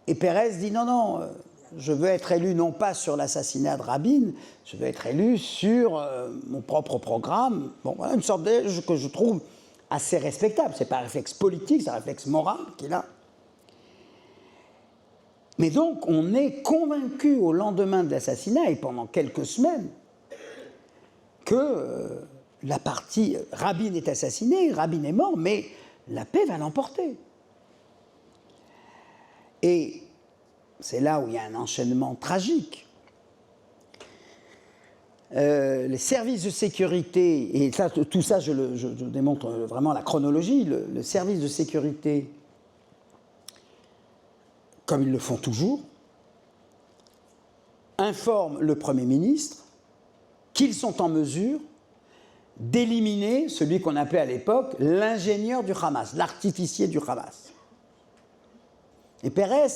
Et Peres dit, non, je veux être élu non pas sur l'assassinat de Rabin, je veux être élu sur mon propre programme. Bon, voilà une sorte de que je trouve assez respectable. Ce n'est pas un réflexe politique, c'est un réflexe moral qu'il a. Mais donc, on est convaincu au lendemain de l'assassinat, et pendant quelques semaines, que la partie Rabin est assassiné, Rabin est mort, mais la paix va l'emporter. Et c'est là où il y a un enchaînement tragique. Les services de sécurité, et ça, tout ça, je démontre vraiment la chronologie, le service de sécurité, comme ils le font toujours, informe le Premier ministre qu'ils sont en mesure d'éliminer celui qu'on appelait à l'époque l'ingénieur du Hamas, l'artificier du Hamas. Et Peres,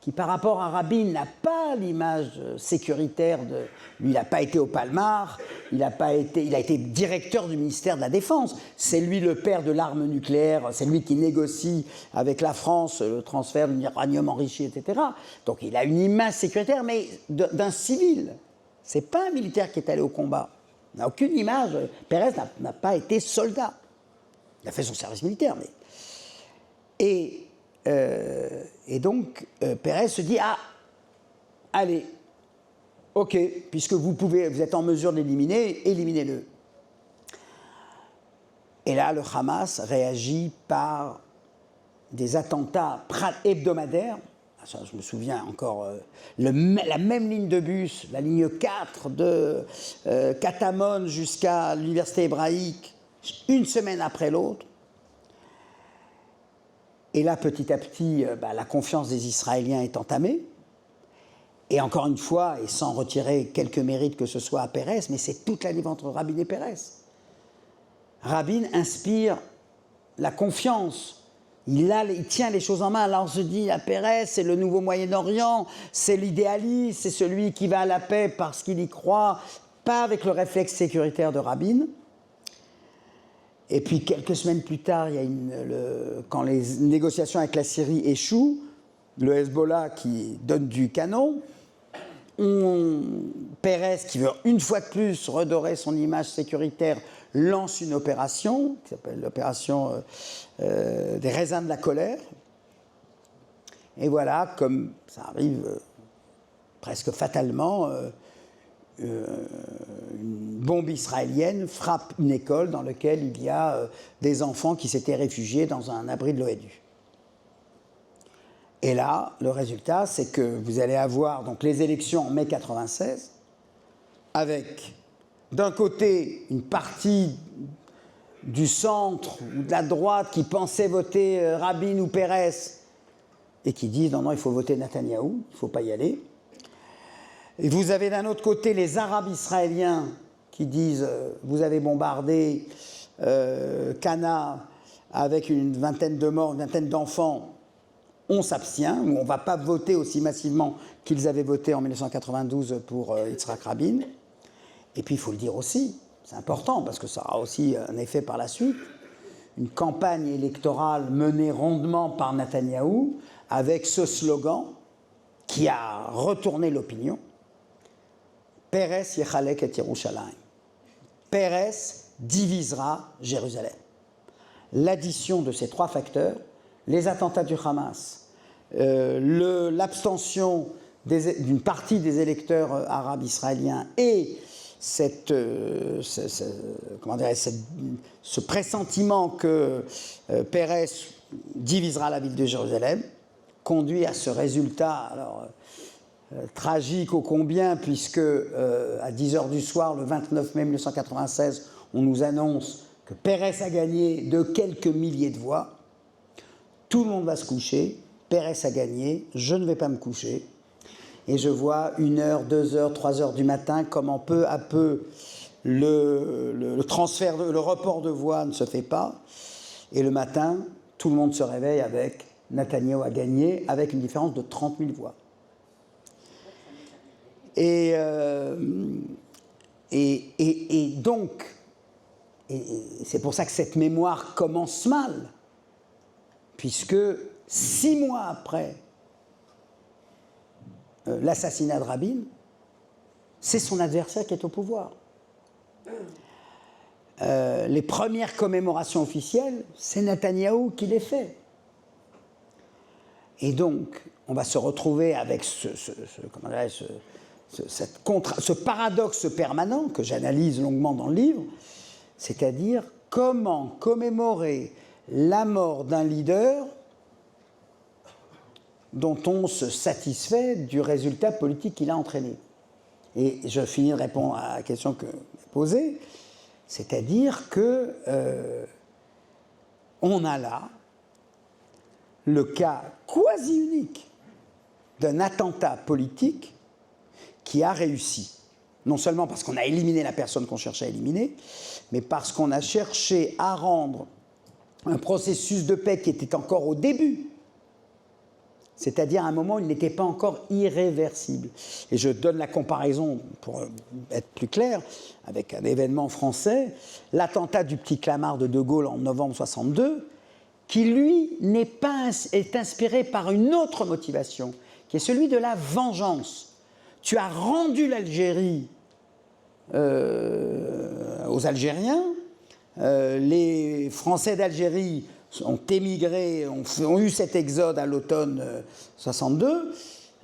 qui par rapport à Rabin n'a pas l'image sécuritaire de... Lui, il n'a pas été au Palmar, il a été directeur du ministère de la Défense. C'est lui le père de l'arme nucléaire, c'est lui qui négocie avec la France le transfert d'un uranium enrichi, etc. Donc il a une image sécuritaire, mais d'un civil. Ce n'est pas un militaire qui est allé au combat. Il n'a aucune image. Peres n'a pas été soldat. Il a fait son service militaire, mais... Et donc, Peres se dit, ah, allez, ok, puisque vous êtes en mesure de l'éliminer, éliminez-le. Et là, le Hamas réagit par des attentats hebdomadaires. Ça, je me souviens encore, la même ligne de bus, la ligne 4 de Katamon jusqu'à l'université hébraïque, une semaine après l'autre. Et là, petit à petit, la confiance des Israéliens est entamée. Et encore une fois, et sans retirer quelque mérite que ce soit à Peres, mais c'est toute la livre entre Rabin et Peres. Rabin inspire la confiance. Il tient les choses en main. Alors on se dit, à Peres, c'est le nouveau Moyen-Orient, c'est l'idéaliste, c'est celui qui va à la paix parce qu'il y croit, pas avec le réflexe sécuritaire de Rabin. Et puis, quelques semaines plus tard, quand les négociations avec la Syrie échouent, le Hezbollah qui donne du canon, Peres, qui veut une fois de plus redorer son image sécuritaire, lance une opération, qui s'appelle l'opération des raisins de la colère. Et voilà, comme ça arrive presque fatalement, une bombe israélienne frappe une école dans laquelle il y a des enfants qui s'étaient réfugiés dans un abri de l'ONU. Et là, le résultat, c'est que vous allez avoir donc les élections en mai 1996, avec d'un côté une partie du centre ou de la droite qui pensait voter Rabin ou Peres et qui disent non, il faut voter Netanyahou, il ne faut pas y aller. Et vous avez d'un autre côté les Arabes israéliens qui disent vous avez bombardé Cana avec une vingtaine de morts, une vingtaine d'enfants, on s'abstient, ou on ne va pas voter aussi massivement qu'ils avaient voté en 1992 pour Yitzhak Rabin. Et puis il faut le dire aussi, c'est important parce que ça aura aussi un effet par la suite, une campagne électorale menée rondement par Netanyahou avec ce slogan qui a retourné l'opinion. Peres yechalek et Yerushalayim. Peres divisera Jérusalem. L'addition de ces trois facteurs, les attentats du Hamas, l'abstention d'une partie des électeurs arabes israéliens et ce pressentiment que Peres divisera la ville de Jérusalem, conduit à ce résultat alors, tragique ô combien, puisque à 10h du soir, le 29 mai 1996, on nous annonce que Peres a gagné de quelques milliers de voix. Tout le monde va se coucher, Peres a gagné, je ne vais pas me coucher. Et je vois 1h, 2h, 3h du matin, comment peu à peu le transfert, le report de voix ne se fait pas. Et le matin, tout le monde se réveille avec Netanyahou a gagné avec une différence de 30 000 voix. Et donc, c'est pour ça que cette mémoire commence mal, puisque 6 mois après l'assassinat de Rabin, c'est son adversaire qui est au pouvoir. Les premières commémorations officielles, c'est Netanyahou qui les fait. Et donc, on va se retrouver avec ce paradoxe permanent que j'analyse longuement dans le livre, c'est-à-dire comment commémorer la mort d'un leader dont on se satisfait du résultat politique qu'il a entraîné. Et je finis de répondre à la question que vous posée, c'est-à-dire que on a là le cas quasi unique d'un attentat politique qui a réussi. Non seulement parce qu'on a éliminé la personne qu'on cherchait à éliminer, mais parce qu'on a cherché à rendre un processus de paix qui était encore au début, c'est-à-dire à un moment où il n'était pas encore irréversible. Et je donne la comparaison, pour être plus clair, avec un événement français, l'attentat du petit Clamart de De Gaulle en novembre 1962, qui, lui, est inspiré par une autre motivation, qui est celui de la vengeance. Tu as rendu l'Algérie aux Algériens, les Français d'Algérie ont émigré, ont eu cet exode à l'automne 62.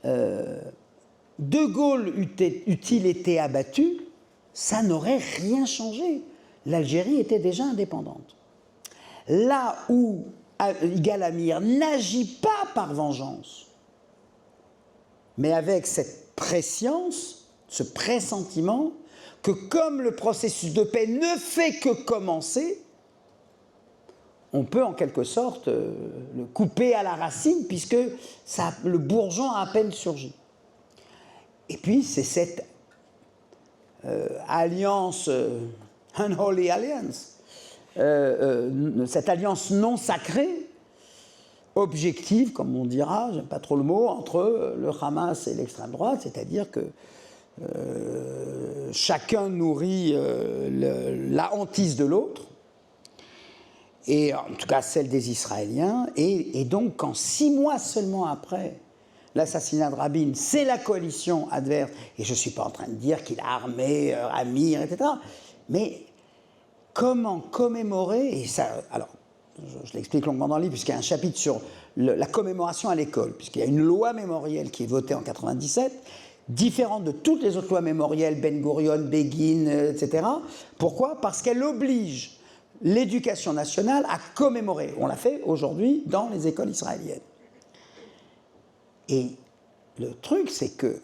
De Gaulle eût-il été abattu, ça n'aurait rien changé. L'Algérie était déjà indépendante. Là où Yigal Amir n'agit pas par vengeance, mais avec cette prescience, ce pressentiment, que comme le processus de paix ne fait que commencer, on peut en quelque sorte le couper à la racine, puisque le bourgeon a à peine surgi. Et puis c'est cette alliance, unholy alliance, cette alliance non sacrée, objective, comme on dira, j'aime pas trop le mot, entre le Hamas et l'extrême droite, c'est-à-dire que chacun nourrit la hantise de l'autre, et en tout cas celle des Israéliens, et donc quand 6 mois seulement après l'assassinat de Rabin, c'est la coalition adverse, et je ne suis pas en train de dire qu'il a armé Amir, etc., mais comment commémorer, et ça, alors je l'explique longuement dans le livre, puisqu'il y a un chapitre sur la commémoration à l'école, puisqu'il y a une loi mémorielle qui est votée en 1997, différente de toutes les autres lois mémorielles, Ben Gurion, Begin, etc. Pourquoi ? Parce qu'elle oblige l'éducation nationale à commémorer. On l'a fait aujourd'hui dans les écoles israéliennes. Et le truc, c'est que,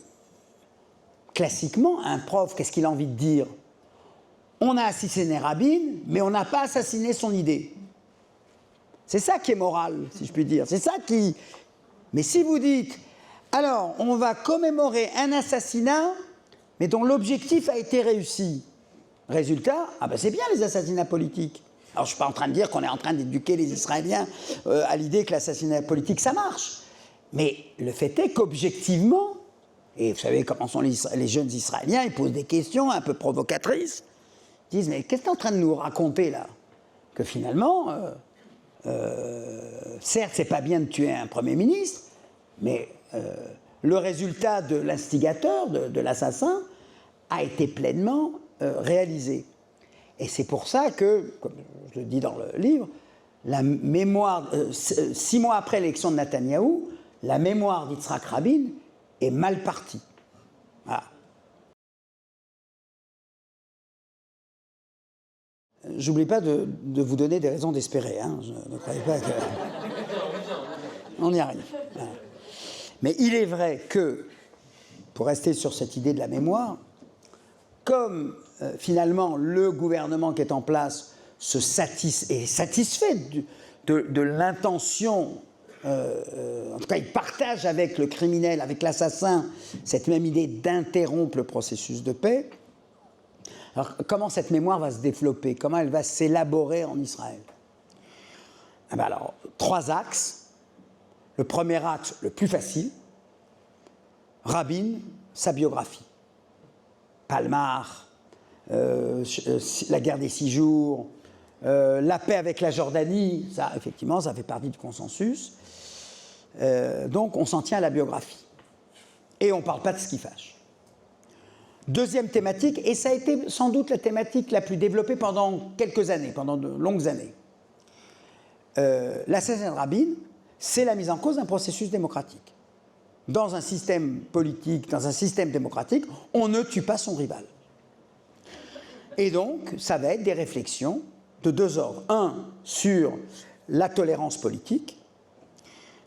classiquement, un prof, qu'est-ce qu'il a envie de dire ? On a assassiné Rabin, mais on n'a pas assassiné son idée. C'est ça qui est moral, si je puis dire. C'est ça qui... Mais si vous dites, alors, on va commémorer un assassinat, mais dont l'objectif a été réussi. Résultat, c'est bien les assassinats politiques. Alors, je ne suis pas en train de dire qu'on est en train d'éduquer les Israéliens à l'idée que l'assassinat politique, ça marche. Mais le fait est qu'objectivement, et vous savez comment sont les jeunes Israéliens, ils posent des questions un peu provocatrices, ils disent, mais qu'est-ce que tu es en train de nous raconter là ? Que finalement, certes, c'est pas bien de tuer un Premier ministre, mais le résultat de l'instigateur, de l'assassin, a été pleinement réalisé. Et c'est pour ça que, comme je le dis dans le livre, la mémoire, 6 mois après l'élection de Netanyahou, la mémoire d'Yitzhak Rabin est mal partie. Voilà. J'oublie pas de vous donner des raisons d'espérer. Hein. Je ne croyais pas que... On y arrive. Voilà. Mais il est vrai que, pour rester sur cette idée de la mémoire, comme finalement le gouvernement qui est en place est satisfait de l'intention, en tout cas il partage avec le criminel, avec l'assassin, cette même idée d'interrompre le processus de paix. Alors comment cette mémoire va se développer ? Comment elle va s'élaborer en Israël ? Alors, 3 axes. Le premier axe, le plus facile, Rabin, sa biographie. Palmar, la guerre des 6 jours, la paix avec la Jordanie, ça, effectivement, ça fait partie du consensus. Donc, on s'en tient à la biographie. Et on ne parle pas de ce qui fâche. Deuxième thématique, et ça a été sans doute la thématique la plus développée pendant quelques années, pendant de longues années. L'assassinat de Rabin, c'est la mise en cause d'un processus démocratique. Dans un système politique, dans un système démocratique, on ne tue pas son rival. Et donc, ça va être des réflexions de deux ordres. Un, sur la tolérance politique.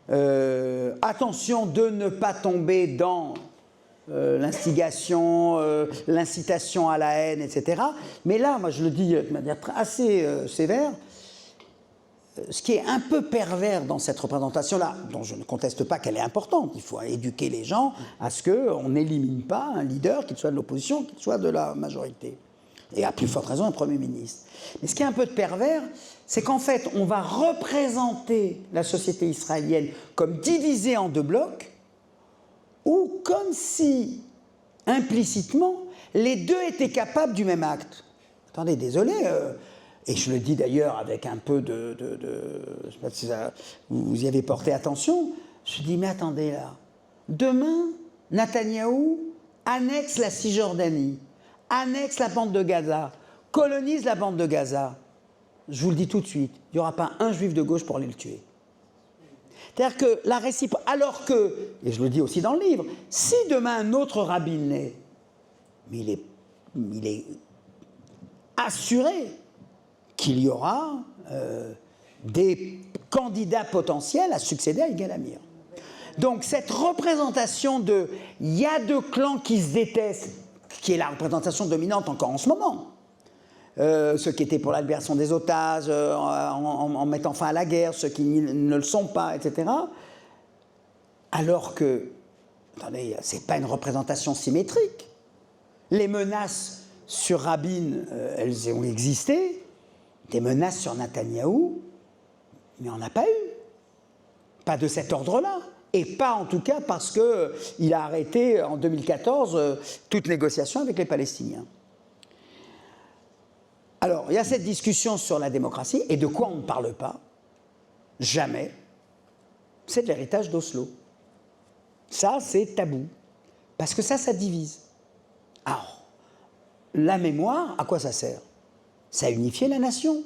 Attention de ne pas tomber dans l'instigation, l'incitation à la haine, etc. Mais là, moi je le dis de manière assez sévère, ce qui est un peu pervers dans cette représentation-là, dont je ne conteste pas qu'elle est importante, il faut éduquer les gens à ce qu'on n'élimine pas un leader, qu'il soit de l'opposition, qu'il soit de la majorité. Et à plus forte raison, un Premier ministre. Mais ce qui est un peu pervers, c'est qu'en fait, on va représenter la société israélienne comme divisée en deux blocs, ou comme si, implicitement, les deux étaient capables du même acte. Attendez, désolé, et je le dis d'ailleurs avec un peu de je sais pas si vous y avez porté attention, je dis, mais attendez là, demain, Netanyahou annexe la Cisjordanie, annexe la bande de Gaza, colonise la bande de Gaza. Je vous le dis tout de suite, il n'y aura pas un juif de gauche pour aller le tuer. C'est-à-dire que la réciproque, alors que, et je le dis aussi dans le livre, si demain un autre Rabin naît, mais il est assuré qu'il y aura des candidats potentiels à succéder à Yigal Amir. Donc cette représentation de « il y a deux clans qui se détestent », qui est la représentation dominante encore en ce moment, ceux qui étaient pour la libération des otages, en mettant fin à la guerre, ceux qui ne le sont pas, etc. Alors que, attendez, c'est pas une représentation symétrique. Les menaces sur Rabin, elles ont existé, des menaces sur Netanyahou, mais on n'a pas eu. Pas de cet ordre-là. Et pas en tout cas parce qu'il a arrêté en 2014 toute négociation avec les Palestiniens. Alors, il y a cette discussion sur la démocratie, et de quoi on ne parle pas, jamais, c'est de l'héritage d'Oslo. Ça, c'est tabou, parce que ça divise. Alors, la mémoire, à quoi ça sert? Ça a unifié la nation.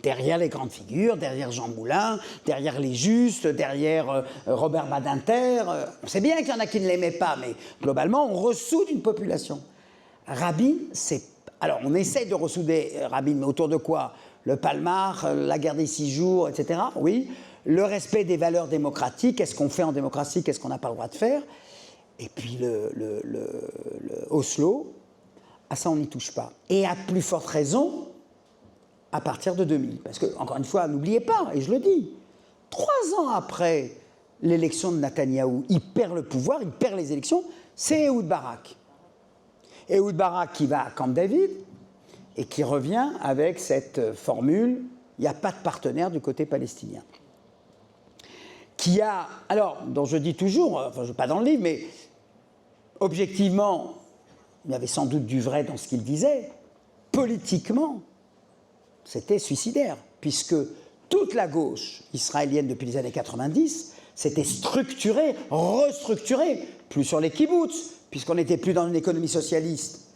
Derrière les grandes figures, derrière Jean Moulin, derrière les Justes, derrière Robert Badinter, on sait bien qu'il y en a qui ne l'aimaient pas, mais globalement, on ressoude une population. Rabin, c'est... Alors, on essaye de ressouder Rabin, mais autour de quoi? Le Palmar, la guerre des 6 jours, etc. Oui. Le respect des valeurs démocratiques, qu'est-ce qu'on fait en démocratie, qu'est-ce qu'on n'a pas le droit de faire? Et puis le Oslo, à ça on n'y touche pas. Et à plus forte raison, à partir de 2000. Parce que, encore une fois, n'oubliez pas, et je le dis, 3 ans après l'élection de Netanyahou, il perd le pouvoir, il perd les élections, c'est Ehud Barak. Ehud Barak qui va à Camp David et qui revient avec cette formule, il n'y a pas de partenaire du côté palestinien. Qui a, alors, dont je dis toujours, enfin, je ne pas dans le livre, mais objectivement, il y avait sans doute du vrai dans ce qu'il disait, politiquement, c'était suicidaire, puisque toute la gauche israélienne depuis les années 90 s'était structurée, restructurée, plus sur les kibboutz, puisqu'on n'était plus dans une économie socialiste.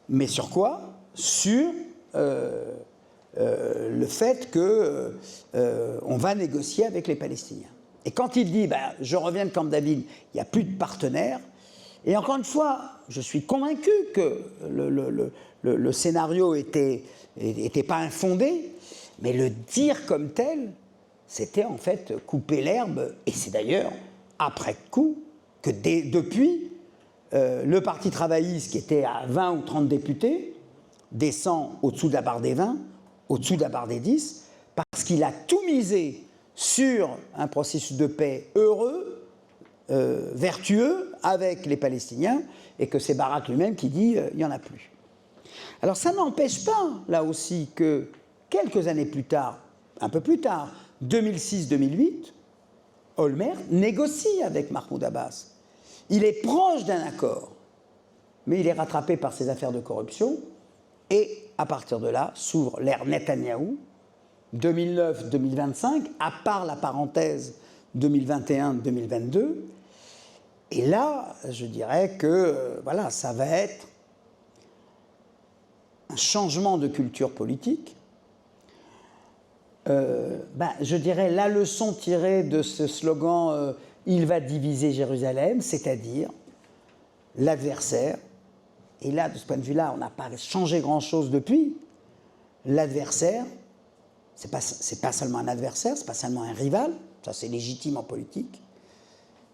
Mais sur quoi? Sur le fait qu'on va négocier avec les Palestiniens. Et quand il dit je reviens de Camp David, il n'y a plus de partenaires, et encore une fois, je suis convaincu que le scénario était pas infondé, mais le dire comme tel, c'était en fait couper l'herbe, et c'est d'ailleurs après coup que depuis, le Parti travailliste, qui était à 20 ou 30 députés, descend au-dessous de la barre des 20, au-dessous de la barre des 10, parce qu'il a tout misé sur un processus de paix heureux, vertueux, avec les Palestiniens, et que c'est Barak lui-même qui dit il n'y en a plus. Alors ça n'empêche pas, là aussi, que quelques années plus tard, un peu plus tard, 2006-2008, Olmert négocie avec Mahmoud Abbas. Il est proche d'un accord, mais il est rattrapé par ses affaires de corruption, et à partir de là s'ouvre l'ère Netanyahou, 2009-2025, à part la parenthèse 2021-2022. Et là, je dirais que voilà, ça va être un changement de culture politique. Je dirais la leçon tirée de ce slogan il va diviser Jérusalem, c'est-à-dire l'adversaire. Et là, de ce point de vue-là, on n'a pas changé grand-chose depuis. L'adversaire, c'est pas seulement un adversaire, c'est pas seulement un rival, ça c'est légitime en politique,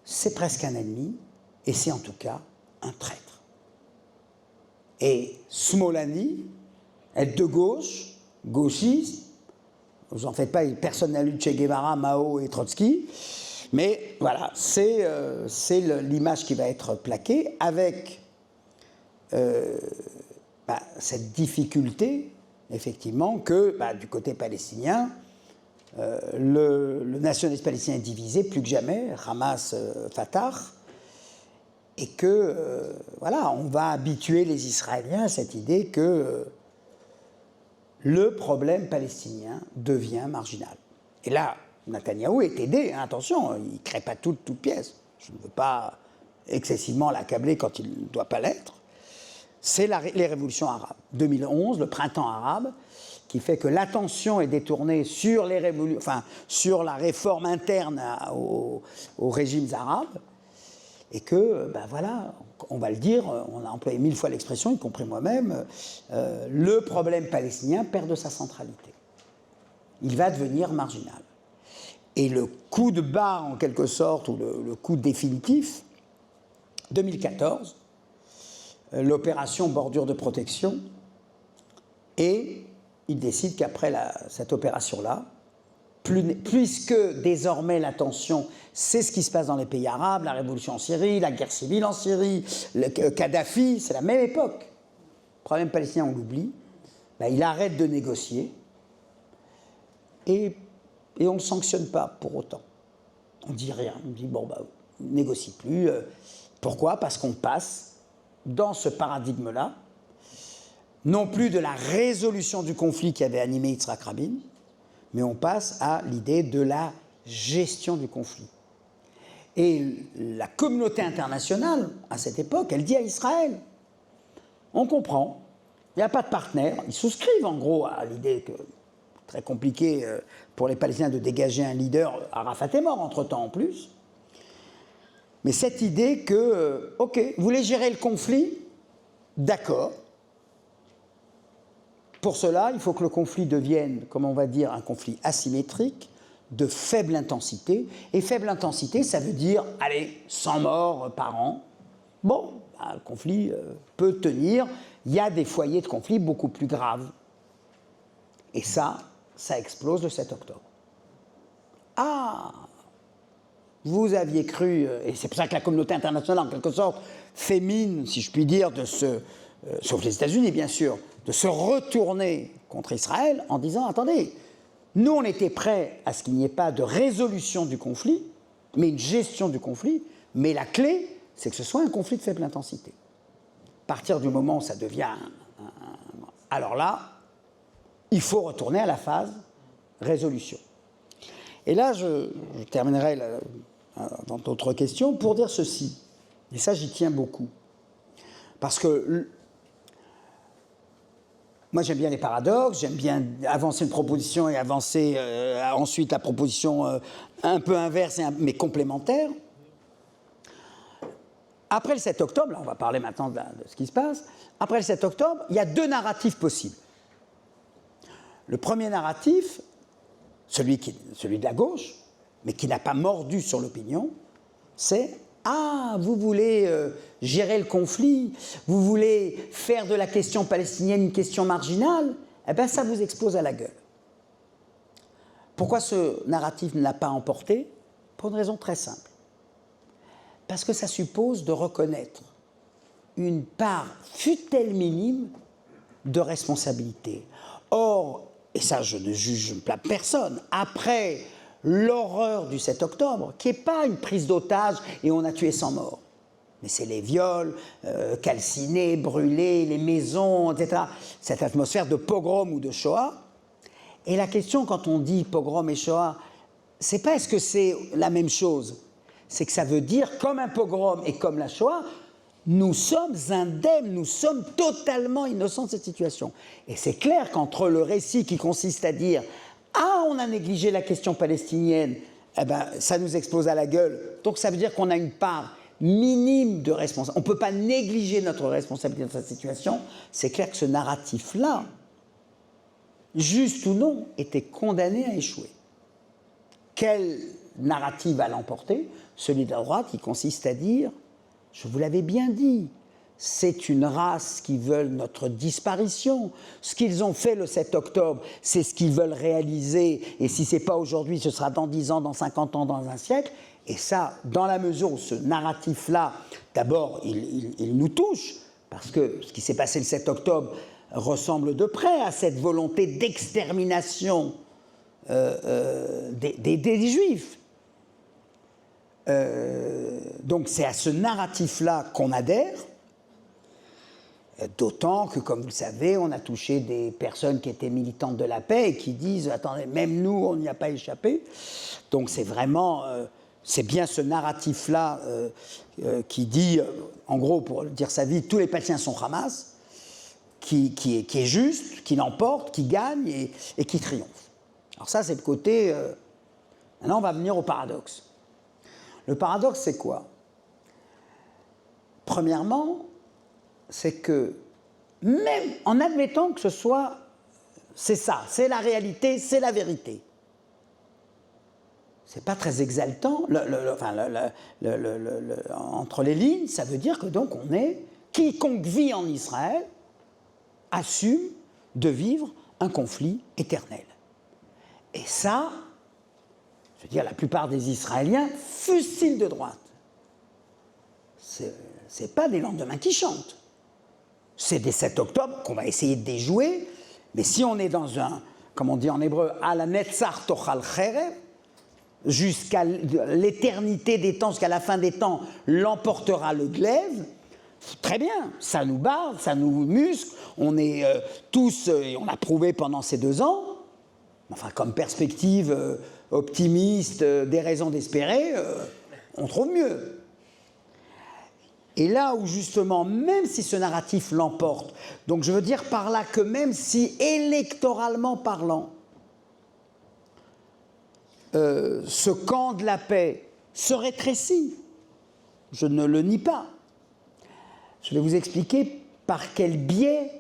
c'est presque un ennemi, et c'est en tout cas un traître. Et Smolany, être de gauche, gauchiste, vous en faites pas, personne n'a lu Che Guevara, Mao et Trotsky, mais voilà, c'est l'image qui va être plaquée avec cette difficulté, effectivement, que du côté palestinien, le nationalisme palestinien est divisé plus que jamais, Hamas, Fatah, et que, voilà, on va habituer les Israéliens à cette idée que le problème palestinien devient marginal. Et là, Netanyahou est aidé, hein, attention, il ne crée pas toute pièce. Je ne veux pas excessivement l'accabler quand il ne doit pas l'être. C'est les révolutions arabes. 2011, le printemps arabe, qui fait que l'attention est détournée sur, sur la réforme interne aux régimes arabes, et que, voilà, on va le dire, on a employé 1000 fois l'expression, y compris moi-même, le problème palestinien perd de sa centralité. Il va devenir marginal. Et le coup de barre, en quelque sorte, ou le coup définitif, 2014, l'opération bordure de protection, et il décide qu'après cette opération-là, puisque désormais l'attention, c'est ce qui se passe dans les pays arabes, la révolution en Syrie, la guerre civile en Syrie, Kadhafi, c'est la même époque. Le problème palestinien, on l'oublie. Il arrête de négocier et on ne le sanctionne pas pour autant. On ne dit rien, on dit on ne négocie plus. Pourquoi ? Parce qu'on passe dans ce paradigme-là, non plus de la résolution du conflit qui avait animé Yitzhak Rabin, mais on passe à l'idée de la gestion du conflit. Et la communauté internationale, à cette époque, elle dit à Israël, on comprend, il n'y a pas de partenaire, ils souscrivent en gros à l'idée que très compliqué pour les Palestiniens de dégager un leader, Arafat est mort entre-temps en plus, mais cette idée que, ok, vous voulez gérer le conflit, d'accord. Pour cela, il faut que le conflit devienne, comme on va dire, un conflit asymétrique, de faible intensité. Et faible intensité, ça veut dire, allez, 100 morts par an. Bon, le conflit peut tenir. Il y a des foyers de conflit beaucoup plus graves. Et ça explose le 7 octobre. Ah, vous aviez cru, et c'est pour ça que la communauté internationale, en quelque sorte, fait mine, si je puis dire, sauf les États-Unis, bien sûr, de se retourner contre Israël en disant, attendez, nous, on était prêts à ce qu'il n'y ait pas de résolution du conflit, mais une gestion du conflit, mais la clé, c'est que ce soit un conflit de faible intensité. À partir du moment où ça devient alors là, il faut retourner à la phase résolution. Et là, je terminerai dans d'autres questions pour dire ceci, et ça, j'y tiens beaucoup, parce que moi, j'aime bien les paradoxes, j'aime bien avancer une proposition et avancer ensuite la proposition un peu inverse, mais complémentaire. Après le 7 octobre, là, on va parler maintenant de ce qui se passe, après le 7 octobre, il y a deux narratifs possibles. Le premier narratif, celui de la gauche, mais qui n'a pas mordu sur l'opinion, c'est « Ah, vous voulez gérer le conflit, vous voulez faire de la question palestinienne une question marginale, eh bien ça vous explose à la gueule. » Pourquoi ce narratif ne l'a pas emporté ? Pour une raison très simple. Parce que ça suppose de reconnaître une part, fût-elle minime, de responsabilité. Or, et ça je ne juge, je ne blâme personne, après l'horreur du 7 octobre, qui n'est pas une prise d'otage et on a tué 100 morts. Mais c'est les viols, calcinés, brûlés, les maisons, etc. Cette atmosphère de pogrom ou de Shoah. Et la question, quand on dit pogrom et Shoah, c'est pas est-ce que c'est la même chose, c'est que ça veut dire, comme un pogrom et comme la Shoah, nous sommes indemnes, nous sommes totalement innocents de cette situation. Et c'est clair qu'entre le récit qui consiste à dire « Ah, on a négligé la question palestinienne », eh ben, ça nous explose à la gueule. Donc ça veut dire qu'on a une part minime de responsabilité. On ne peut pas négliger notre responsabilité dans cette situation. C'est clair que ce narratif-là, juste ou non, était condamné à échouer. Quel narratif va l'emporter? Celui de la droite qui consiste à dire, je vous l'avais bien dit, c'est une race qui veut notre disparition. Ce qu'ils ont fait le 7 octobre, c'est ce qu'ils veulent réaliser. Et si ce n'est pas aujourd'hui, ce sera dans 10 ans, dans 50 ans, dans un siècle. Et ça, dans la mesure où ce narratif-là, d'abord, il nous touche, parce que ce qui s'est passé le 7 octobre ressemble de près à cette volonté d'extermination des Juifs. Donc c'est à ce narratif-là qu'on adhère, d'autant que, comme vous le savez, on a touché des personnes qui étaient militantes de la paix et qui disent « Attendez, même nous, on n'y a pas échappé ». Donc c'est vraiment, c'est bien ce narratif-là qui dit, en gros, pour dire sa vie, tous les Palestiniens sont Hamas, qui est juste, qui l'emporte, qui gagne et qui triomphe. Alors ça, c'est le côté... maintenant, on va venir au paradoxe. Le paradoxe, c'est quoi? Premièrement, c'est que même en admettant que ce soit, c'est ça, c'est la réalité, c'est la vérité, c'est pas très exaltant. Entre les lignes, ça veut dire que donc on est, quiconque vit en Israël assume de vivre un conflit éternel. Et ça, je veux dire, la plupart des Israéliens, fussent-ils de droite, c'est pas des lendemains qui chantent. C'est des 7 octobre qu'on va essayer de déjouer, mais si on est dans un, comme on dit en hébreu, à la netzach tochal cherev, jusqu'à l'éternité des temps, jusqu'à la fin des temps, l'emportera le glaive, très bien, ça nous barre, ça nous muscle, on est tous, et on l'a prouvé pendant ces 2 ans, enfin comme perspective optimiste, des raisons d'espérer, on trouve mieux. Et là où justement, même si ce narratif l'emporte, donc je veux dire par là que même si électoralement parlant, ce camp de la paix se rétrécit, je ne le nie pas, je vais vous expliquer par quel biais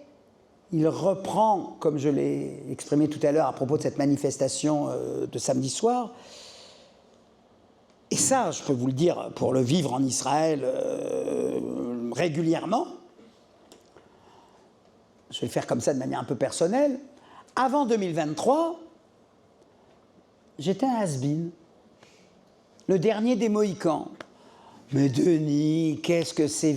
il reprend, comme je l'ai exprimé tout à l'heure à propos de cette manifestation de samedi soir. Et ça, je peux vous le dire, pour le vivre en Israël régulièrement, je vais le faire comme ça de manière un peu personnelle. Avant 2023, j'étais un has-been, le dernier des Mohicans. Mais Denis, qu'est-ce que c'est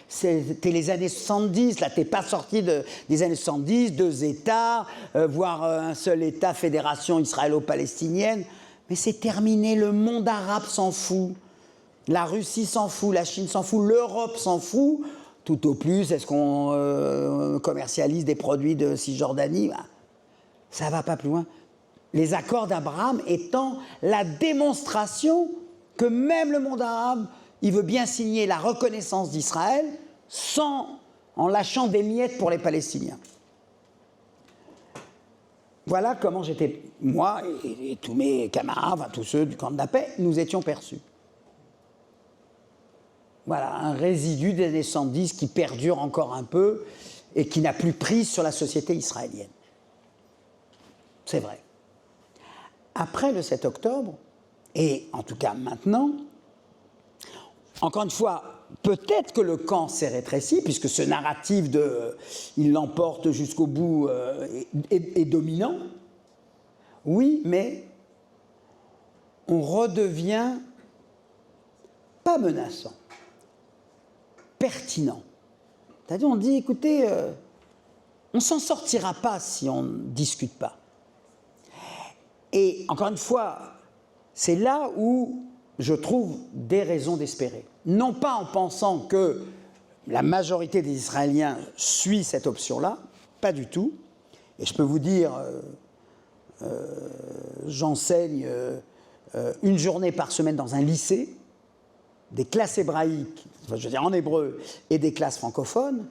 c'était les années 70, là, t'es pas sorti des années 70, 2 États, voire un seul État, fédération israélo-palestinienne. Mais c'est terminé, le monde arabe s'en fout, la Russie s'en fout, la Chine s'en fout, l'Europe s'en fout. Tout au plus, est-ce qu'on commercialise des produits de Cisjordanie? Bah, ça va pas plus loin. Les accords d'Abraham étant la démonstration que même le monde arabe, il veut bien signer la reconnaissance d'Israël en lâchant des miettes pour les Palestiniens. Voilà comment j'étais, moi et tous mes camarades, enfin, tous ceux du camp de la paix, nous étions perçus. Voilà, un résidu des années 70 qui perdure encore un peu et qui n'a plus prise sur la société israélienne. C'est vrai. Après le 7 octobre, et en tout cas maintenant, encore une fois, peut-être que le camp s'est rétréci, puisque ce narratif de « il l'emporte jusqu'au bout » est dominant. Oui, mais on redevient pas menaçant, pertinent. C'est-à-dire, on dit, écoutez, on ne s'en sortira pas si on ne discute pas. Et encore une fois, c'est là où je trouve des raisons d'espérer. Non pas en pensant que la majorité des Israéliens suit cette option-là, pas du tout. Et je peux vous dire, j'enseigne une journée par semaine dans un lycée, des classes hébraïques, je veux dire en hébreu, et des classes francophones.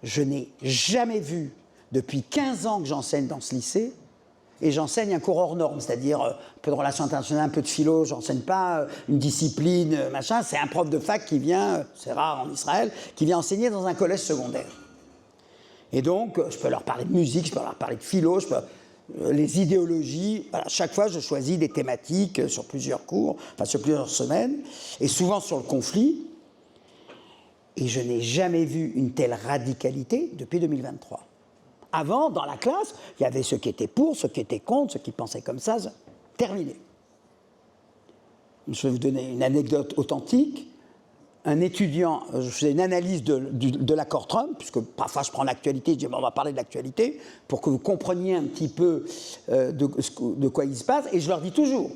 Je n'ai jamais vu, depuis 15 ans que j'enseigne dans ce lycée, et j'enseigne un cours hors norme, c'est-à-dire un peu de relations internationales, un peu de philo, j'enseigne pas une discipline, machin, c'est un prof de fac qui vient, c'est rare en Israël, qui vient enseigner dans un collège secondaire. Et donc, je peux leur parler de musique, je peux leur parler de philo, les idéologies, voilà, chaque fois je choisis des thématiques sur plusieurs cours, enfin sur plusieurs semaines, et souvent sur le conflit, et je n'ai jamais vu une telle radicalité depuis 2023. Avant, dans la classe, il y avait ceux qui étaient pour, ceux qui étaient contre, ceux qui pensaient comme ça, terminé. Je vais vous donner une anecdote authentique. Un étudiant, je faisais une analyse de l'accord Trump, puisque parfois je prends l'actualité, je dis on va parler de l'actualité, pour que vous compreniez un petit peu de quoi il se passe, et je leur dis toujours,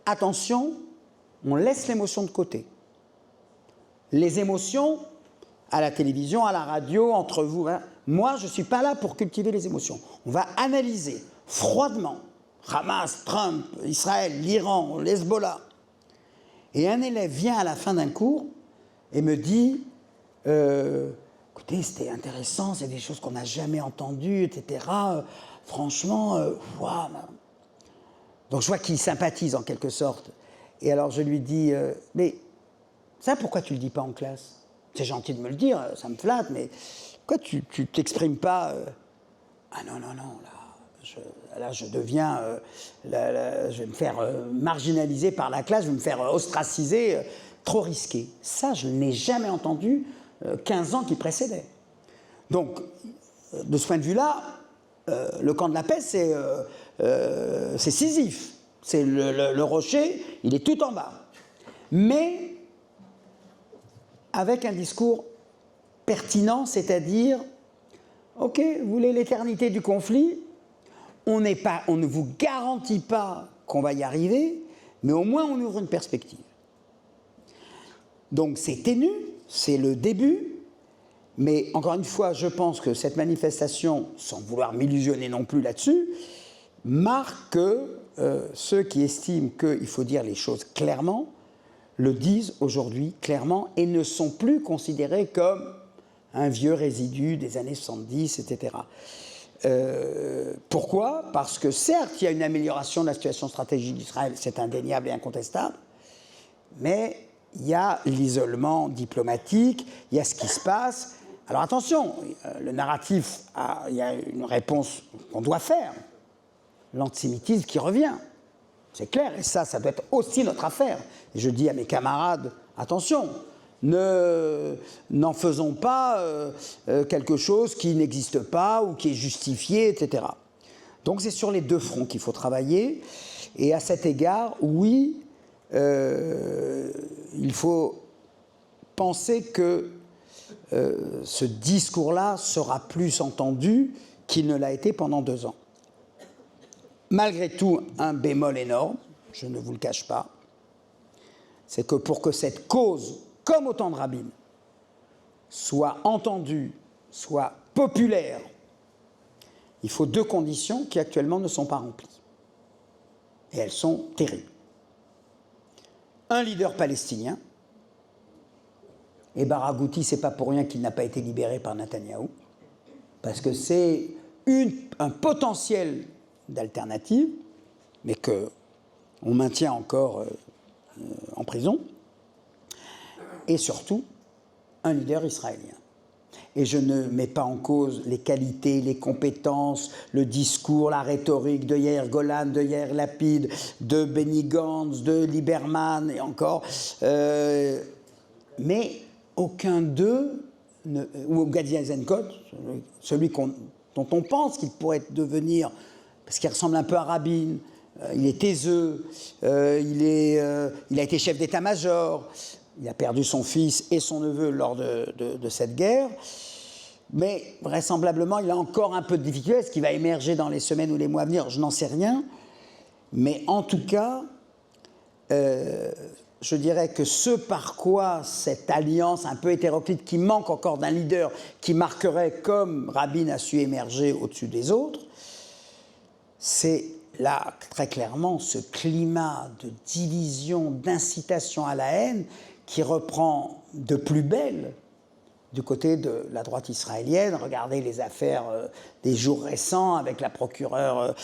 attention, on laisse l'émotion de côté. Les émotions, à la télévision, à la radio, entre vous, hein, moi je ne suis pas là pour cultiver les émotions. On va analyser froidement Hamas, Trump, Israël, l'Iran, l'Hezbollah. Et un élève vient à la fin d'un cours et me dit écoutez, c'était intéressant, c'est des choses qu'on n'a jamais entendues, etc. Franchement, wow. Donc je vois qu'il sympathise en quelque sorte. Et alors je lui dis mais ça, pourquoi tu ne le dis pas en classe? C'est gentil de me le dire, ça me flatte, mais pourquoi tu ne t'exprimes pas Ah non, là je deviens, je vais me faire marginaliser par la classe, je vais me faire ostraciser, trop risqué. Ça, je n'ai jamais entendu 15 ans qui précédaient. Donc, de ce point de vue-là, le camp de la paix, c'est Sisyphe. C'est le rocher, il est tout en bas. Mais avec un discours pertinent, c'est-à-dire, ok, vous voulez l'éternité du conflit, on ne vous garantit pas qu'on va y arriver, mais au moins on ouvre une perspective. Donc c'est ténu, c'est le début, mais encore une fois, je pense que cette manifestation, sans vouloir m'illusionner non plus là-dessus, marque que ceux qui estiment qu'il faut dire les choses clairement, le disent aujourd'hui clairement et ne sont plus considérés comme un vieux résidu des années 70, etc. Pourquoi ? Parce que certes, il y a une amélioration de la situation stratégique d'Israël, c'est indéniable et incontestable, mais il y a l'isolement diplomatique, il y a ce qui se passe. Alors attention, le narratif, il y a une réponse qu'on doit faire. L'antisémitisme qui revient, c'est clair, et ça doit être aussi notre affaire. Et je dis à mes camarades, attention, n'en faisons pas quelque chose qui n'existe pas ou qui est justifié, etc. Donc c'est sur les deux fronts qu'il faut travailler, et à cet égard, oui, il faut penser que ce discours-là sera plus entendu qu'il ne l'a été pendant 2 ans. Malgré tout, un bémol énorme, je ne vous le cache pas, c'est que pour que cette cause, comme au temps de Rabin, soit entendue, soit populaire, il faut 2 conditions qui actuellement ne sont pas remplies. Et elles sont terribles. Un leader palestinien, et Barghouti, c'est pas pour rien qu'il n'a pas été libéré par Netanyahou, parce que c'est un potentiel d'alternative, mais qu'on maintient encore en prison, et surtout un leader israélien. Et je ne mets pas en cause les qualités, les compétences, le discours, la rhétorique de Yair Golan, de Yair Lapid, de Benny Gantz, de Lieberman et encore, mais aucun d'eux, ou Gadi Eisenkot, celui dont on pense qu'il pourrait devenir, parce qu'il ressemble un peu à Rabin, il est taiseux, il a été chef d'état-major, il a perdu son fils et son neveu lors de cette guerre, mais vraisemblablement il a encore un peu de difficulté. Est-ce qu'il va émerger dans les semaines ou les mois à venir? Je n'en sais rien, mais en tout cas, je dirais que ce par quoi cette alliance un peu hétéroclite qui manque encore d'un leader qui marquerait comme Rabin a su émerger au-dessus des autres, c'est là très clairement ce climat de division, d'incitation à la haine qui reprend de plus belle du côté de la droite israélienne. Regardez les affaires des jours récents avec la procureure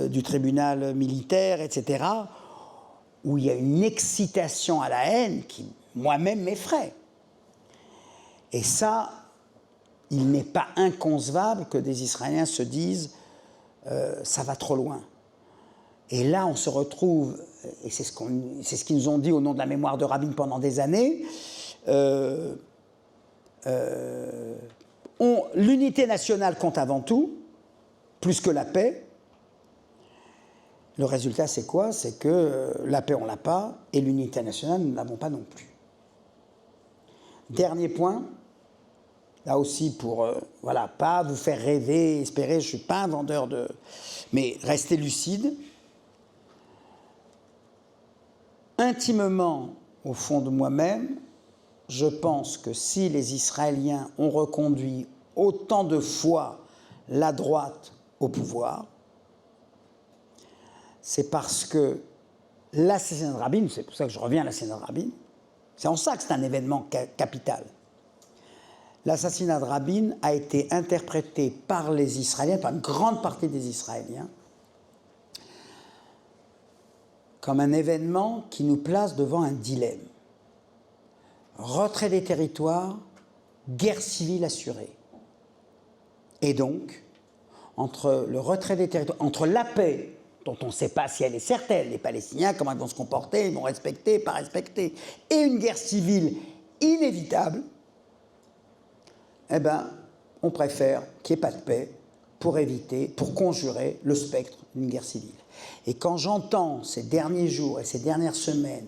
du tribunal militaire, etc., où il y a une excitation à la haine qui, moi-même, m'effraie. Et ça, il n'est pas inconcevable que des Israéliens se disent ça va trop loin. Et là, on se retrouve, et c'est ce qu'ils nous ont dit au nom de la mémoire de Rabin pendant des années, l'unité nationale compte avant tout, plus que la paix. Le résultat, c'est quoi? C'est que la paix, on ne l'a pas, et l'unité nationale, nous ne l'avons pas non plus. Dernier point, là aussi pour, voilà, pas vous faire rêver, espérer, je ne suis pas un vendeur de... Mais restez lucide. Intimement, au fond de moi-même, je pense que si les Israéliens ont reconduit autant de fois la droite au pouvoir, c'est parce que l'assassinat de Rabin, c'est pour ça que je reviens à l'assassinat de Rabin, c'est en ça que c'est un événement capital. L'assassinat de Rabin a été interprété par les Israéliens, par une grande partie des Israéliens, comme un événement qui nous place devant un dilemme. Retrait des territoires, guerre civile assurée. Et donc, entre le retrait des territoires, entre la paix, dont on ne sait pas si elle est certaine, les Palestiniens, comment ils vont se comporter, ils vont respecter, pas respecter, et une guerre civile inévitable, eh bien, on préfère qu'il n'y ait pas de paix pour éviter, pour conjurer le spectre d'une guerre civile. Et quand j'entends ces derniers jours et ces dernières semaines,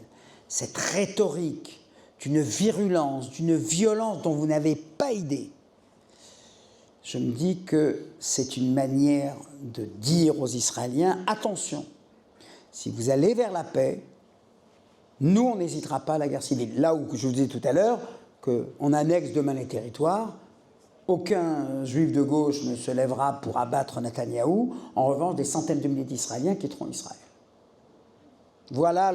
cette rhétorique d'une virulence, d'une violence dont vous n'avez pas idée, je me dis que c'est une manière de dire aux Israéliens, attention, si vous allez vers la paix, nous, on n'hésitera pas à la guerre civile. Là où je vous disais tout à l'heure qu'on annexe demain les territoires, aucun juif de gauche ne se lèvera pour abattre Netanyahou. En revanche, des centaines de milliers d'Israéliens quitteront Israël. Voilà,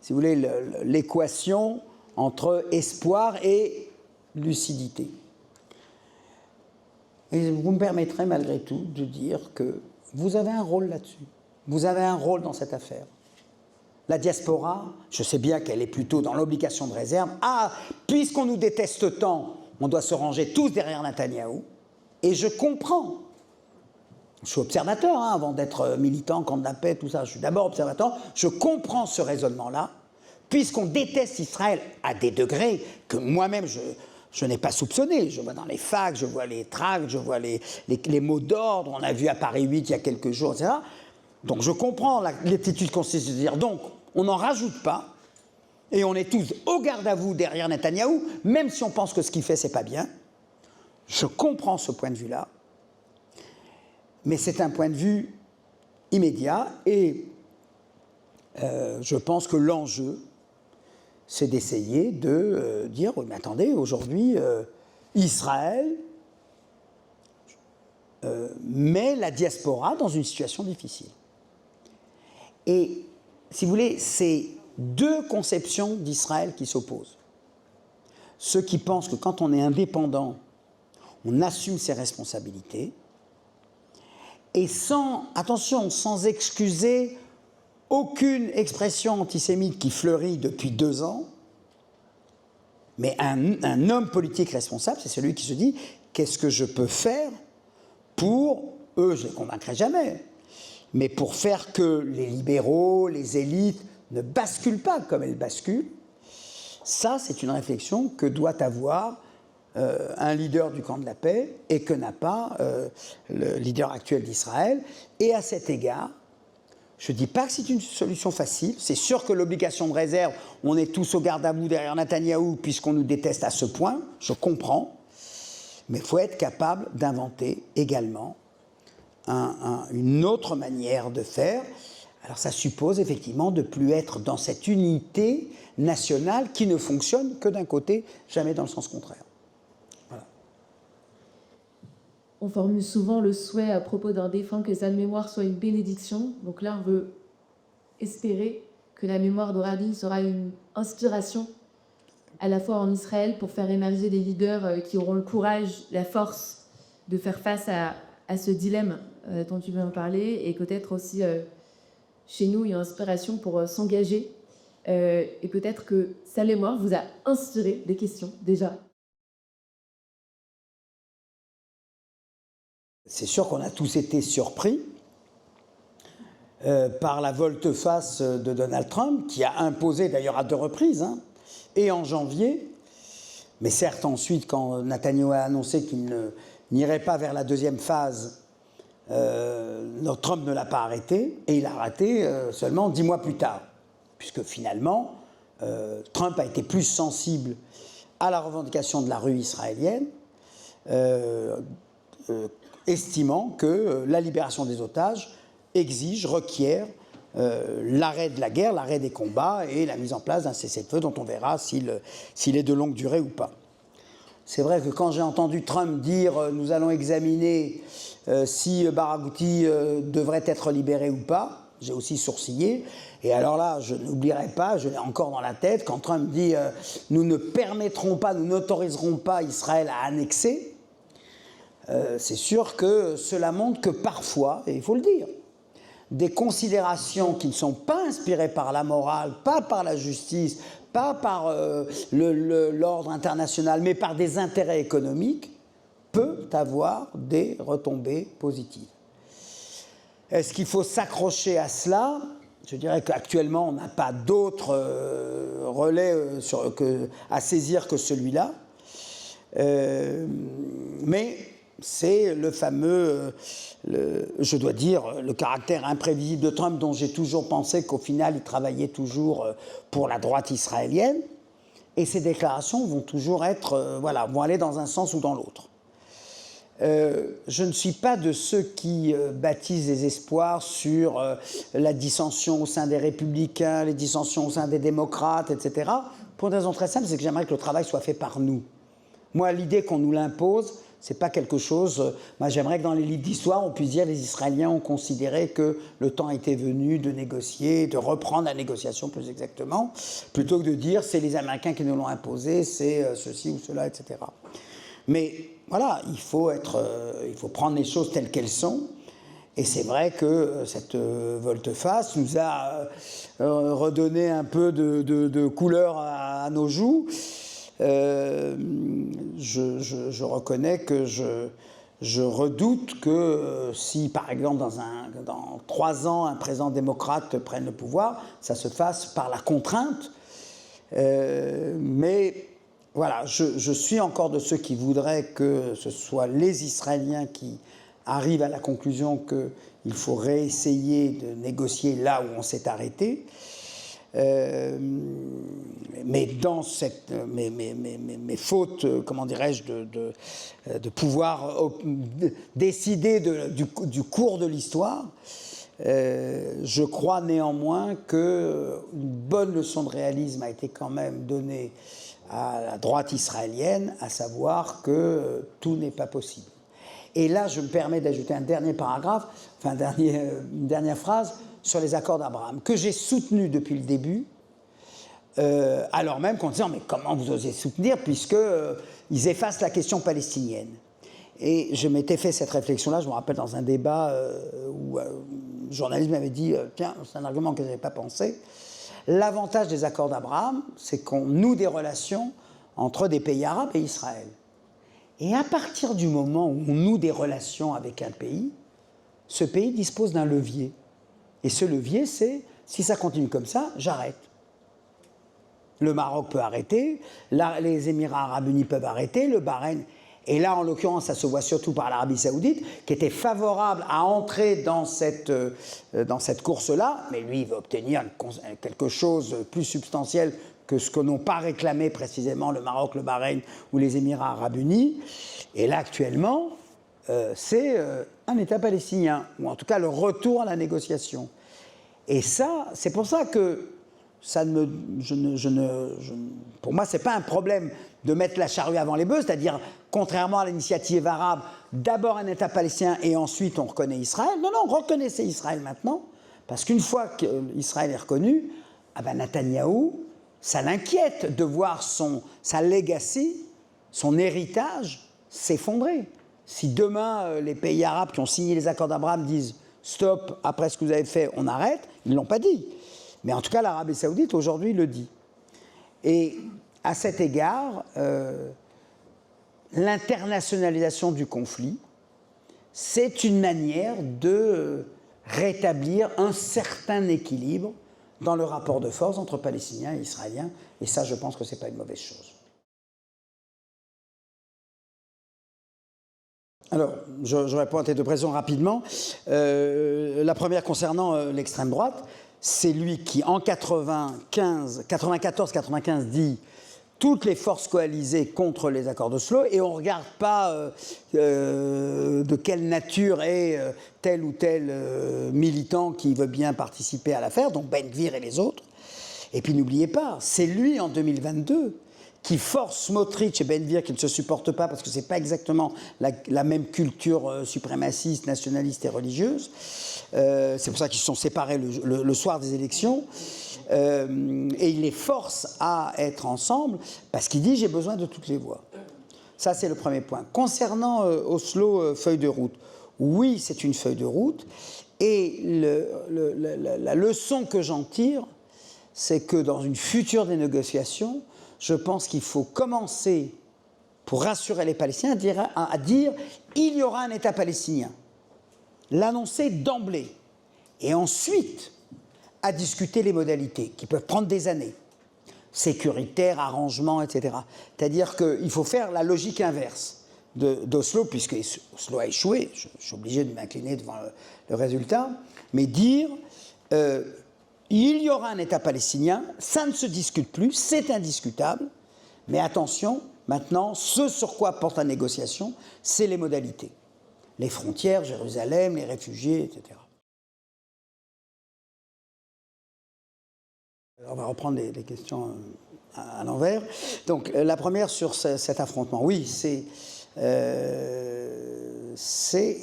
si vous voulez, l'équation entre espoir et lucidité. Et vous me permettrez malgré tout de dire que vous avez un rôle là-dessus. Vous avez un rôle dans cette affaire. La diaspora, je sais bien qu'elle est plutôt dans l'obligation de réserve. Ah, puisqu'on nous déteste tant, on doit se ranger tous derrière Netanyahou. Et je comprends. Je suis observateur, hein, avant d'être militant, camp de la paix, tout ça. Je suis d'abord observateur. Je comprends ce raisonnement-là. Puisqu'on déteste Israël à des degrés que moi-même, je n'ai pas soupçonné. Je vois dans les facs, je vois les tracts, je vois les mots d'ordre. On a vu à Paris 8 il y a quelques jours, etc. Donc je comprends l'attitude constitutionnelle de dire donc on n'en rajoute pas et on est tous au garde à vous derrière Netanyahou, même si on pense que ce qu'il fait c'est pas bien. Je comprends ce point de vue-là, mais c'est un point de vue immédiat et je pense que l'enjeu c'est d'essayer de dire oui, mais attendez, aujourd'hui Israël met la diaspora dans une situation difficile. Et, si vous voulez, c'est deux conceptions d'Israël qui s'opposent. Ceux qui pensent que quand on est indépendant, on assume ses responsabilités, et sans excuser aucune expression antisémite qui fleurit depuis 2 ans, mais un homme politique responsable, c'est celui qui se dit « qu'est-ce que je peux faire pour, eux, je ne les convaincrai jamais », mais pour faire que les libéraux, les élites ne basculent pas comme elles basculent, ça c'est une réflexion que doit avoir un leader du camp de la paix et que n'a pas le leader actuel d'Israël. Et à cet égard, je ne dis pas que c'est une solution facile, c'est sûr que l'obligation de réserve, on est tous au garde à vous derrière Netanyahou puisqu'on nous déteste à ce point, je comprends, mais il faut être capable d'inventer également une autre manière de faire, Alors ça suppose effectivement de ne plus être dans cette unité nationale qui ne fonctionne que d'un côté, jamais dans le sens contraire. Voilà. On formule souvent le souhait à propos d'un défunt que sa mémoire soit une bénédiction. Donc là, on veut espérer que la mémoire de Rabin sera une inspiration à la fois en Israël pour faire émerger des leaders qui auront le courage, la force de faire face à ce dilemme dont tu viens de parler, et peut-être aussi chez nous une inspiration pour s'engager, et peut-être que sa mémoire vous a inspiré des questions déjà. C'est sûr qu'on a tous été surpris par la volte-face de Donald Trump, qui a imposé d'ailleurs à 2 reprises, hein, et en janvier, mais certes ensuite quand Netanyahu a annoncé qu'il n'irait pas vers la 2e phase, Trump ne l'a pas arrêté, et il a arrêté seulement 10 mois plus tard, puisque finalement Trump a été plus sensible à la revendication de la rue israélienne, estimant que la libération des otages requiert l'arrêt de la guerre, l'arrêt des combats et la mise en place d'un cessez-le-feu dont on verra s'il est de longue durée ou pas. C'est vrai que quand j'ai entendu Trump dire « nous allons examiner si Barghouti devrait être libéré ou pas », j'ai aussi sourcillé. Et alors là, je n'oublierai pas, je l'ai encore dans la tête, quand Trump dit « nous ne permettrons pas, nous n'autoriserons pas Israël à annexer », c'est sûr que cela montre que parfois, et il faut le dire, des considérations qui ne sont pas inspirées par la morale, pas par la justice, pas par l'ordre international, mais par des intérêts économiques, peuvent avoir des retombées positives. Est-ce qu'il faut s'accrocher à cela? Je dirais qu'actuellement, on n'a pas d'autre relais à saisir que celui-là. Mais c'est le fameux, je dois dire, le caractère imprévisible de Trump, dont j'ai toujours pensé qu'au final, il travaillait toujours pour la droite israélienne. Et ces déclarations vont toujours être, vont aller dans un sens ou dans l'autre. Je ne suis pas de ceux qui baptisent des espoirs sur la dissension au sein des Républicains, les dissensions au sein des démocrates, etc. Pour une raison très simple, c'est que j'aimerais que le travail soit fait par nous. Moi, l'idée qu'on nous l'impose, c'est pas quelque chose... Moi, j'aimerais que dans les livres d'histoire, on puisse dire que les Israéliens ont considéré que le temps était venu de négocier, de reprendre la négociation plus exactement, plutôt que de dire c'est les Américains qui nous l'ont imposé, c'est ceci ou cela, etc. Mais voilà, il faut prendre les choses telles qu'elles sont. Et c'est vrai que cette volte-face nous a redonné un peu de couleur à nos joues. Je reconnais que je redoute que si, par exemple, dans 3 ans, un président démocrate prenne le pouvoir, ça se fasse par la contrainte. Mais voilà, je suis encore de ceux qui voudraient que ce soit les Israéliens qui arrivent à la conclusion qu'il faut réessayer de négocier là où on s'est arrêté. Mais dans cette, mes fautes, comment dirais-je, de pouvoir décider du cours de l'histoire, je crois néanmoins qu'une bonne leçon de réalisme a été quand même donnée à la droite israélienne, à savoir que tout n'est pas possible. Et là, je me permets d'ajouter un dernier paragraphe, enfin une dernière phrase, sur les accords d'Abraham, que j'ai soutenu depuis le début, alors même qu'on disait « mais comment vous osez soutenir puisqu'ils effacent la question palestinienne ?» Et je m'étais fait cette réflexion-là, je me rappelle dans un débat où un journaliste m'avait dit « tiens, c'est un argument que je n'avais pas pensé ». L'avantage des accords d'Abraham, c'est qu'on noue des relations entre des pays arabes et Israël. Et à partir du moment où on noue des relations avec un pays, ce pays dispose d'un levier. Et ce levier, c'est, si ça continue comme ça, j'arrête. Le Maroc peut arrêter, les Émirats arabes unis peuvent arrêter, le Bahreïn... Et là, en l'occurrence, ça se voit surtout par l'Arabie saoudite, qui était favorable à entrer dans cette course-là, mais lui, il veut obtenir quelque chose de plus substantiel que ce que n'ont pas réclamé précisément le Maroc, le Bahreïn ou les Émirats arabes unis. Et là, actuellement, c'est un État palestinien, ou en tout cas le retour à la négociation. Et ça, c'est pour ça que ça ne me, pour moi, ce n'est pas un problème de mettre la charrue avant les bœufs, c'est-à-dire, contrairement à l'initiative arabe, d'abord un État palestinien et ensuite on reconnaît Israël. Non, non, reconnaissez Israël maintenant, parce qu'une fois qu'Israël est reconnu, ah ben Netanyahou, ça l'inquiète de voir sa legacy, son héritage s'effondrer. Si demain, les pays arabes qui ont signé les accords d'Abraham disent « stop, après ce que vous avez fait, on arrête », ils ne l'ont pas dit. Mais en tout cas, l'Arabie saoudite, aujourd'hui, le dit. Et à cet égard, l'internationalisation du conflit, c'est une manière de rétablir un certain équilibre dans le rapport de force entre Palestiniens et Israéliens. Et ça, je pense que ce n'est pas une mauvaise chose. Alors, je réponds à tes deux questions rapidement. La première concernant l'extrême droite, c'est lui qui, en 94-95, dit toutes les forces coalisées contre les accords d'Oslo, et on ne regarde pas de quelle nature est tel ou tel militant qui veut bien participer à l'affaire, donc Ben Gvir et les autres. Et puis n'oubliez pas, c'est lui en 2022 qui force Smotrich et Ben Gvir, qui ne se supportent pas parce que ce n'est pas exactement la même culture suprémaciste, nationaliste et religieuse. C'est pour ça qu'ils se sont séparés le soir des élections. Et il les force à être ensemble parce qu'il dit « j'ai besoin de toutes les voix ». Ça, c'est le premier point. Concernant Oslo, feuille de route, oui, c'est une feuille de route. Et la leçon que j'en tire, c'est que dans une future des négociations, je pense qu'il faut commencer, pour rassurer les Palestiniens, à dire il y aura un État palestinien. L'annoncer d'emblée. Et ensuite, à discuter les modalités, qui peuvent prendre des années. Sécuritaire, arrangement, etc. C'est-à-dire qu'il faut faire la logique inverse d'Oslo, puisque Oslo a échoué, je suis obligé de m'incliner devant le résultat, mais dire il y aura un État palestinien, ça ne se discute plus, c'est indiscutable, mais attention, maintenant, ce sur quoi porte la négociation, c'est les modalités. Les frontières, Jérusalem, les réfugiés, etc. Alors, on va reprendre les questions à l'envers. Donc, la première sur cet affrontement. Oui, c'est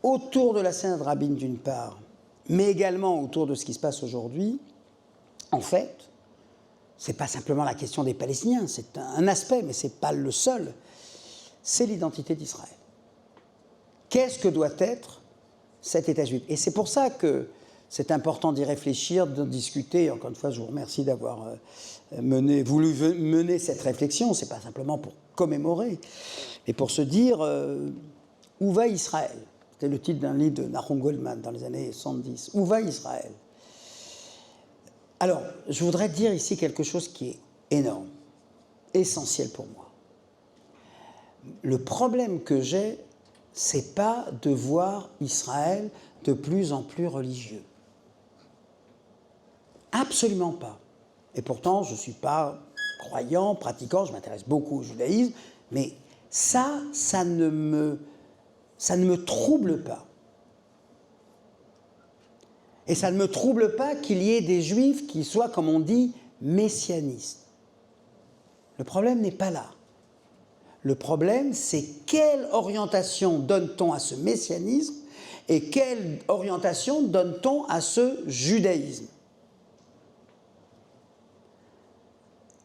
autour de la scène de Rabin d'une part, mais également autour de ce qui se passe aujourd'hui. En fait, ce n'est pas simplement la question des Palestiniens, c'est un aspect, mais ce n'est pas le seul. C'est l'identité d'Israël. Qu'est-ce que doit être cet État juif? Et c'est pour ça que c'est important d'y réfléchir, de discuter. Encore une fois, je vous remercie d'avoir voulu mener cette réflexion. Ce n'est pas simplement pour commémorer, mais pour se dire où va Israël? C'était le titre d'un livre de Nahum Goldman dans les années 70. Où va Israël? Alors, je voudrais dire ici quelque chose qui est énorme, essentiel pour moi. Le problème que j'ai, c'est pas de voir Israël de plus en plus religieux. Absolument pas. Et pourtant, je ne suis pas croyant, pratiquant, je m'intéresse beaucoup au judaïsme, mais ça ne me trouble pas. Et ça ne me trouble pas qu'il y ait des juifs qui soient, comme on dit, messianistes. Le problème n'est pas là. Le problème, c'est quelle orientation donne-t-on à ce messianisme et quelle orientation donne-t-on à ce judaïsme.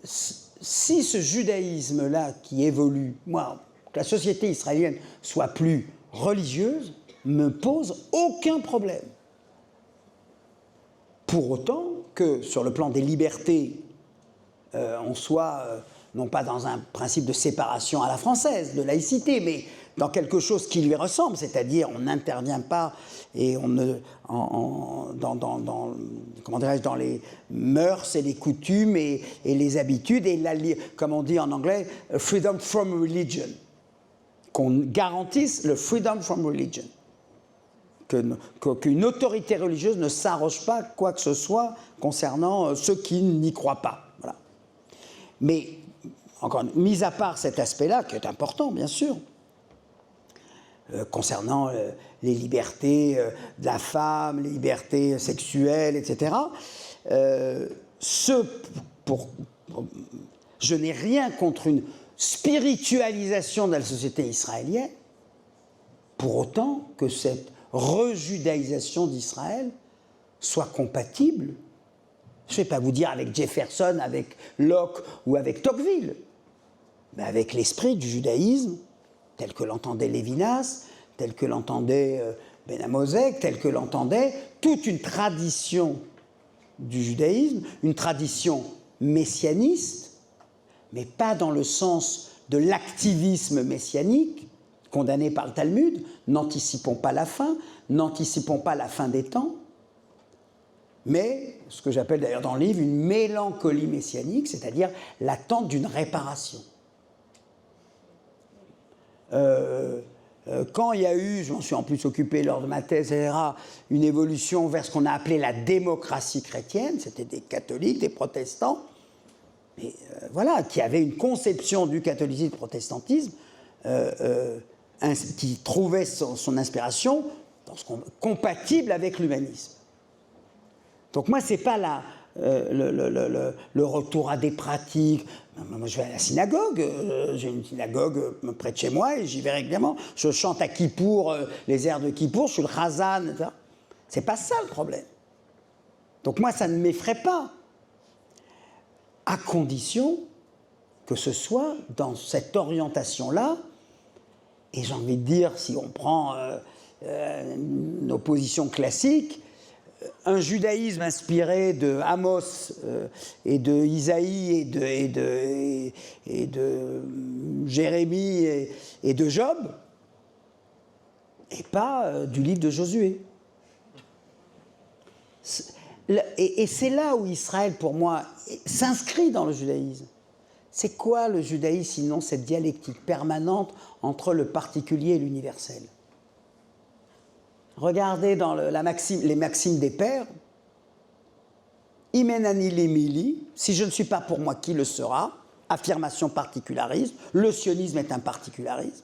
Si ce judaïsme-là qui évolue, moi, que la société israélienne soit plus religieuse, me pose aucun problème. Pour autant que, sur le plan des libertés, on soit, non pas dans un principe de séparation à la française, de laïcité, mais dans quelque chose qui lui ressemble, c'est-à-dire on n'intervient pas et on ne, comment dirais-je, dans les mœurs et les coutumes et les habitudes, et comme on dit en anglais, freedom from religion, qu'on garantisse le freedom from religion. Qu'une autorité religieuse ne s'arroge pas quoi que ce soit concernant ceux qui n'y croient pas. Voilà. Mais, encore mis à part cet aspect-là, qui est important, bien sûr, concernant les libertés de la femme, les libertés sexuelles, etc. Je n'ai rien contre une spiritualisation de la société israélienne, pour autant que cette rejudaïsation d'Israël soit compatible, je ne vais pas vous dire avec Jefferson, avec Locke ou avec Tocqueville, mais avec l'esprit du judaïsme tel que l'entendait Lévinas, tel que l'entendait Ben Amosek, tel que l'entendait toute une tradition du judaïsme, une tradition messianiste, mais pas dans le sens de l'activisme messianique, condamné par le Talmud. N'anticipons pas la fin, n'anticipons pas la fin des temps, mais ce que j'appelle d'ailleurs dans le livre une mélancolie messianique, c'est-à-dire l'attente d'une réparation. Quand il y a eu, je m'en suis en plus occupé lors de ma thèse, etc., une évolution vers ce qu'on a appelé la démocratie chrétienne, c'était des catholiques, des protestants, mais voilà, qui avaient une conception du catholicisme et du protestantisme qui trouvait son inspiration compatible avec l'humanisme. Donc moi, ce n'est pas le retour à des pratiques. Moi, je vais à la synagogue, j'ai une synagogue près de chez moi et j'y vais régulièrement. Je chante à Kippour, les airs de Kippour, je suis le Chazan, etc. C'est pas ça le problème. Donc moi, ça ne m'effraie pas, à condition que ce soit dans cette orientation-là. Et j'ai envie de dire, si on prend une opposition classique, un judaïsme inspiré de Amos et de Isaïe et de Jérémie et de Job, et pas du livre de Josué. Et c'est là où Israël, pour moi, s'inscrit dans le judaïsme. C'est quoi le judaïsme sinon cette dialectique permanente entre le particulier et l'universel? Regardez dans les maximes des pères. Imenani limili, si je ne suis pas pour moi, qui le sera? Affirmation particulariste. Le sionisme est un particularisme.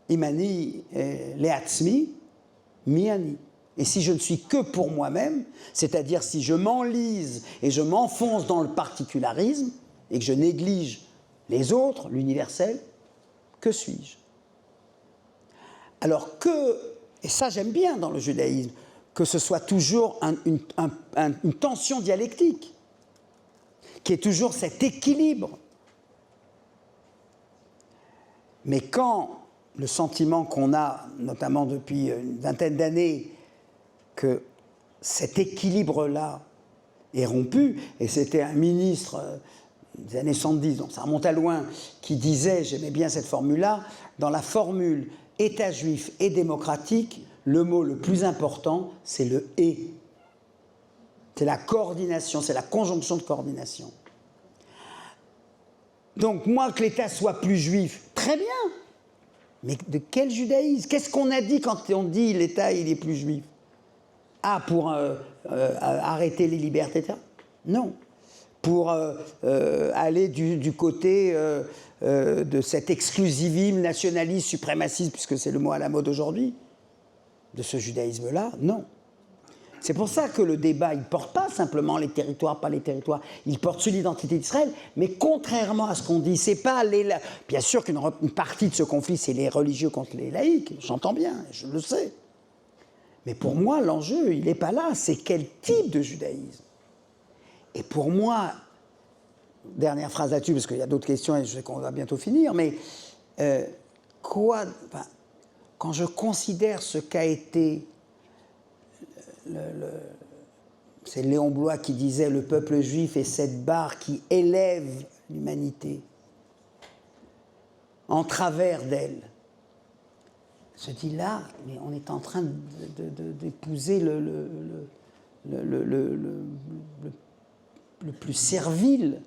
Imani leatzmi, miani. Et si je ne suis que pour moi-même, c'est-à-dire si je m'enlise et je m'enfonce dans le particularisme et que je néglige les autres, l'universel, que suis-je? Alors que, et ça j'aime bien dans le judaïsme, que ce soit toujours une tension dialectique, qui est toujours cet équilibre. Mais quand le sentiment qu'on a, notamment depuis une vingtaine d'années, que cet équilibre-là est rompu, et c'était un ministre des années 70, donc ça remonte à loin, qui disait, j'aimais bien cette formule-là, dans la formule État juif et démocratique, le mot le plus important, c'est le « et ». C'est la coordination, c'est la conjonction de coordination. Donc moi, que l'État soit plus juif, très bien, mais de quel judaïsme? Qu'est-ce qu'on a dit quand on dit l'État il est plus juif? Ah, pour arrêter les libertés, etc. Non. Pour aller du côté de cet exclusivisme nationaliste, suprémaciste, puisque c'est le mot à la mode aujourd'hui, de ce judaïsme-là, non. C'est pour ça que le débat, il ne porte pas simplement les territoires, pas les territoires, il porte sur l'identité d'Israël, mais contrairement à ce qu'on dit, c'est pas bien sûr qu'une partie de ce conflit, c'est les religieux contre les laïcs, j'entends bien, je le sais. Mais pour moi, l'enjeu, il n'est pas là, c'est quel type de judaïsme. Et pour moi, dernière phrase là-dessus, parce qu'il y a d'autres questions et je sais qu'on va bientôt finir, mais quand je considère ce qu'a été, c'est Léon Bloy qui disait « Le peuple juif est cette barre qui élève l'humanité en travers d'elle ». Je dis là, mais on est en train d'épouser le plus servile,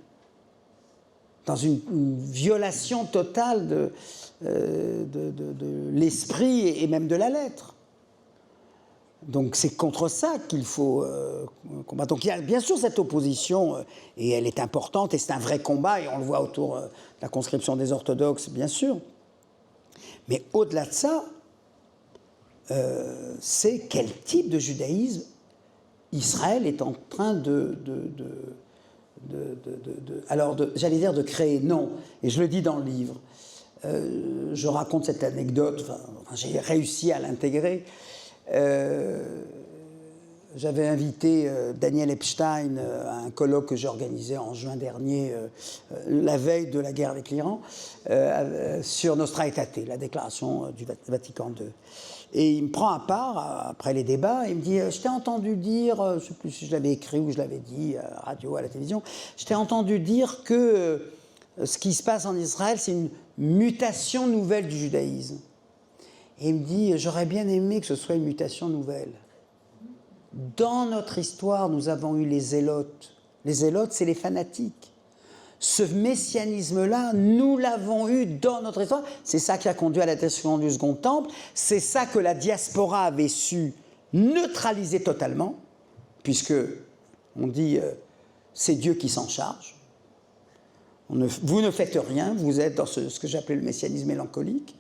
dans une violation totale de l'esprit et même de la lettre. Donc c'est contre ça qu'il faut combattre. Donc il y a bien sûr cette opposition, et elle est importante, et c'est un vrai combat, et on le voit autour de la conscription des orthodoxes, bien sûr. Mais au-delà de ça, c'est quel type de judaïsme Israël est en train j'allais dire de créer, non, et je le dis dans le livre. Je raconte cette anecdote, j'ai réussi à l'intégrer. J'avais invité Daniel Epstein à un colloque que j'ai organisé en juin dernier, la veille de la guerre avec l'Iran, sur Nostra Aetate, la déclaration du Vatican II. Et il me prend à part, après les débats, et il me dit « Je t'ai entendu dire, je ne sais plus si je l'avais écrit ou je l'avais dit à la radio, à la télévision, je t'ai entendu dire que ce qui se passe en Israël, c'est une mutation nouvelle du judaïsme. » Et il me dit « J'aurais bien aimé que ce soit une mutation nouvelle. » Dans notre histoire, nous avons eu les zélotes. Les zélotes, c'est les fanatiques. Ce messianisme-là, nous l'avons eu dans notre histoire. C'est ça qui a conduit à la destruction du Second Temple. C'est ça que la diaspora avait su neutraliser totalement, puisque on dit c'est Dieu qui s'en charge. Vous ne faites rien, vous êtes dans ce que j'appelais le messianisme mélancolique.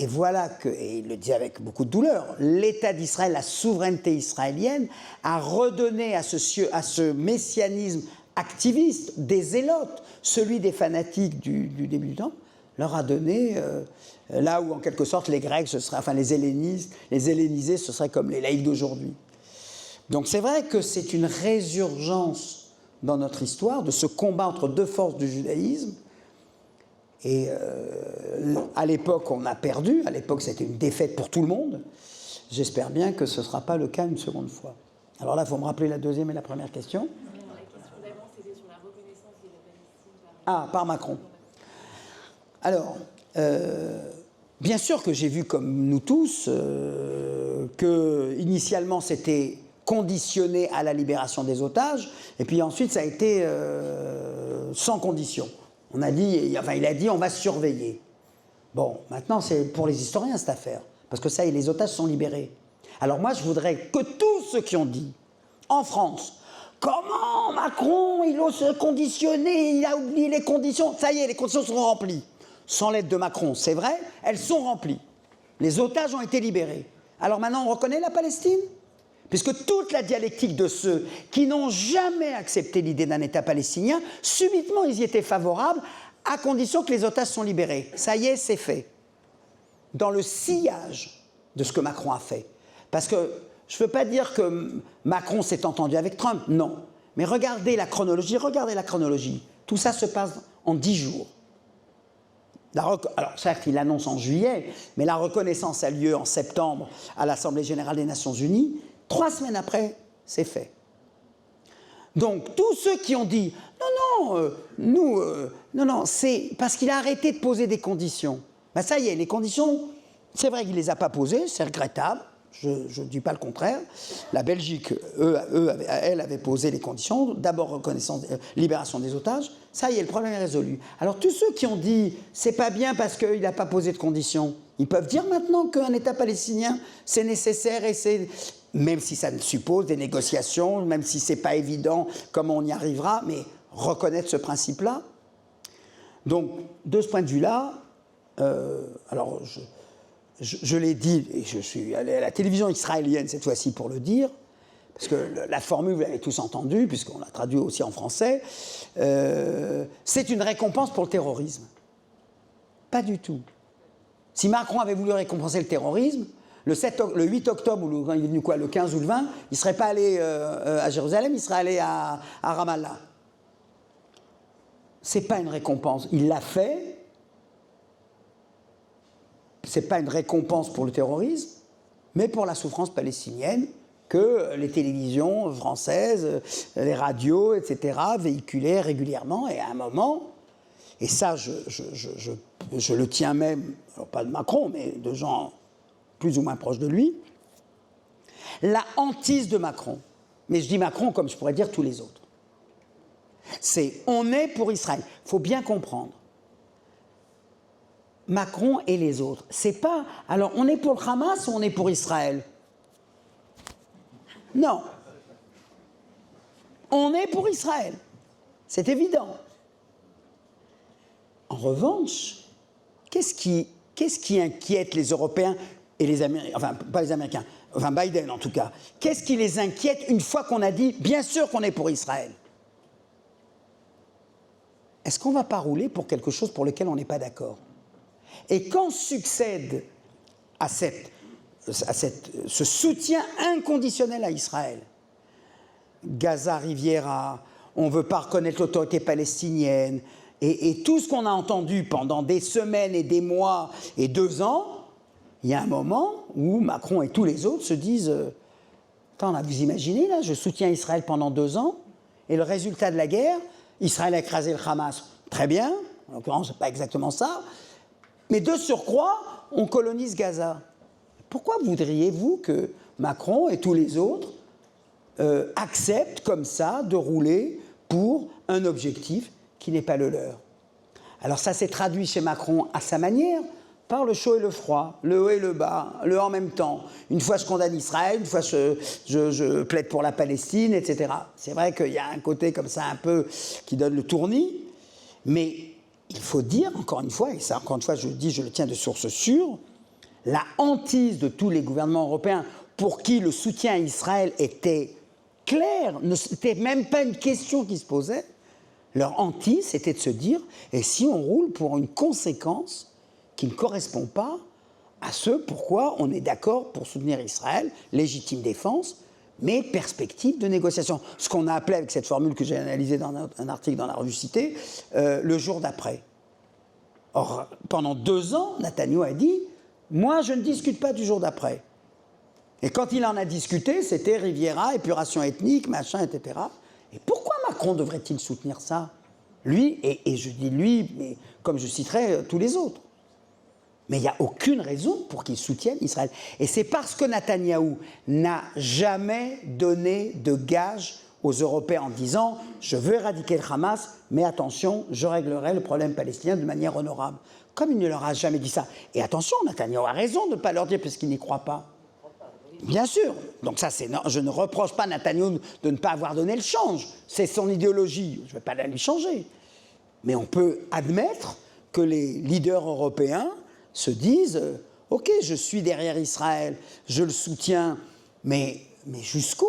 Et voilà que, et il le dit avec beaucoup de douleur, l'État d'Israël, la souveraineté israélienne, a redonné à ce messianisme activiste des zélotes, celui des fanatiques du début du temps, leur a donné, là où en quelque sorte les Grecs, les hellénisés, ce seraient comme les laïcs d'aujourd'hui. Donc c'est vrai que c'est une résurgence dans notre histoire de ce combat entre deux forces du judaïsme. Et à l'époque, on a perdu. À l'époque, c'était une défaite pour tout le monde. J'espère bien que ce ne sera pas le cas une seconde fois. Alors là, il faut me rappeler la deuxième et la première question. La question d'avant, c'était sur la reconnaissance de la Palestine par Macron. Alors, bien sûr que j'ai vu, comme nous tous, que initialement, c'était conditionné à la libération des otages, et puis ensuite, ça a été sans condition. Il a dit on va surveiller. Bon, maintenant c'est pour les historiens cette affaire, parce que ça y est, les otages sont libérés. Alors moi je voudrais que tous ceux qui ont dit, en France, comment Macron, il ose se conditionner, il a oublié les conditions, ça y est, les conditions sont remplies. Sans l'aide de Macron, c'est vrai, elles sont remplies. Les otages ont été libérés. Alors maintenant on reconnaît la Palestine ? Puisque toute la dialectique de ceux qui n'ont jamais accepté l'idée d'un État palestinien, subitement ils y étaient favorables, à condition que les otages sont libérés. Ça y est, c'est fait. Dans le sillage de ce que Macron a fait. Parce que je ne veux pas dire que Macron s'est entendu avec Trump, non. Mais regardez la chronologie. Tout ça se passe en 10 jours. Alors certes, il annonce en juillet, mais la reconnaissance a lieu en septembre à l'Assemblée générale des Nations unies. 3 semaines après, c'est fait. Donc, tous ceux qui ont dit non, c'est parce qu'il a arrêté de poser des conditions. Ben ça y est, les conditions, c'est vrai qu'il ne les a pas posées, c'est regrettable, je ne dis pas le contraire. La Belgique, elle avait posé les conditions, d'abord reconnaissance, libération des otages, ça y est, le problème est résolu. Alors, tous ceux qui ont dit c'est pas bien parce qu'il n'a pas posé de conditions, ils peuvent dire maintenant qu'un État palestinien, c'est nécessaire et c'est... Même si ça suppose des négociations, même si ce n'est pas évident comment on y arrivera, mais reconnaître ce principe-là. Donc, de ce point de vue-là, alors je l'ai dit, et je suis allé à la télévision israélienne cette fois-ci pour le dire, parce que la formule, vous l'avez tous entendue, puisqu'on l'a traduit aussi en français, c'est une récompense pour le terrorisme. Pas du tout. Si Macron avait voulu récompenser le terrorisme, le 8 octobre, ou il est venu quoi, le 15 ou le 20, il ne serait pas allé à Jérusalem, il serait allé à Ramallah. Ce n'est pas une récompense. Il l'a fait. Ce n'est pas une récompense pour le terrorisme, mais pour la souffrance palestinienne que les télévisions françaises, les radios, etc., véhiculaient régulièrement. Et à un moment, et ça, je le tiens même, alors pas de Macron, mais de gens plus ou moins proche de lui, la hantise de Macron. Mais je dis Macron comme je pourrais dire tous les autres. C'est on est pour Israël. Il faut bien comprendre. Macron et les autres. C'est pas. Alors on est pour le Hamas ou on est pour Israël ? Non. On est pour Israël. C'est évident. En revanche, qu'est-ce qui inquiète les Européens et les Américains, enfin pas les Américains, enfin Biden en tout cas, qu'est-ce qui les inquiète une fois qu'on a dit bien sûr qu'on est pour Israël? Est-ce qu'on ne va pas rouler pour quelque chose pour lequel on n'est pas d'accord? Et quand succède à ce soutien inconditionnel à Israël, Gaza, Riviera, on ne veut pas reconnaître l'autorité palestinienne, et tout ce qu'on a entendu pendant des semaines et des mois et 2 ans, il y a un moment où Macron et tous les autres se disent attends, là, vous imaginez, là, je soutiens Israël pendant 2 ans, et le résultat de la guerre, Israël a écrasé le Hamas. Très bien, en l'occurrence, ce n'est pas exactement ça, mais de surcroît, on colonise Gaza. Pourquoi voudriez-vous que Macron et tous les autres acceptent comme ça de rouler pour un objectif qui n'est pas le leur? Alors ça s'est traduit chez Macron à sa manière, par le chaud et le froid, le haut et le bas, le en même temps. Une fois je condamne Israël, une fois je plaide pour la Palestine, etc. C'est vrai qu'il y a un côté comme ça un peu qui donne le tournis, mais il faut dire, encore une fois, et ça encore une fois je le tiens de source sûre, la hantise de tous les gouvernements européens pour qui le soutien à Israël était clair, ne c'était même pas une question qui se posait. Leur hantise, c'était de se dire, et si on roule pour une conséquence qui ne correspond pas à ce pourquoi on est d'accord pour soutenir Israël, légitime défense, mais perspective de négociation. Ce qu'on a appelé, avec cette formule que j'ai analysée dans un article dans la revue Cité, le jour d'après. Or, pendant 2 ans, Netanyahou a dit « Moi, je ne discute pas du jour d'après ». Et quand il en a discuté, c'était Riviera, épuration ethnique, machin, etc. Et pourquoi Macron devrait-il soutenir ça? Lui, et je dis lui, mais comme je citerai tous les autres. Mais il n'y a aucune raison pour qu'il soutienne Israël. Et c'est parce que Netanyahou n'a jamais donné de gage aux Européens en disant « Je veux éradiquer le Hamas, mais attention, je réglerai le problème palestinien de manière honorable ». Comme il ne leur a jamais dit ça. Et attention, Netanyahou a raison de ne pas leur dire parce qu'il n'y croit pas. Bien sûr. Donc ça, je ne reproche pas à Netanyahou de ne pas avoir donné le change. C'est son idéologie. Je ne vais pas la lui changer. Mais on peut admettre que les leaders européens se disent « Ok, je suis derrière Israël, je le soutiens, mais jusqu'où ?»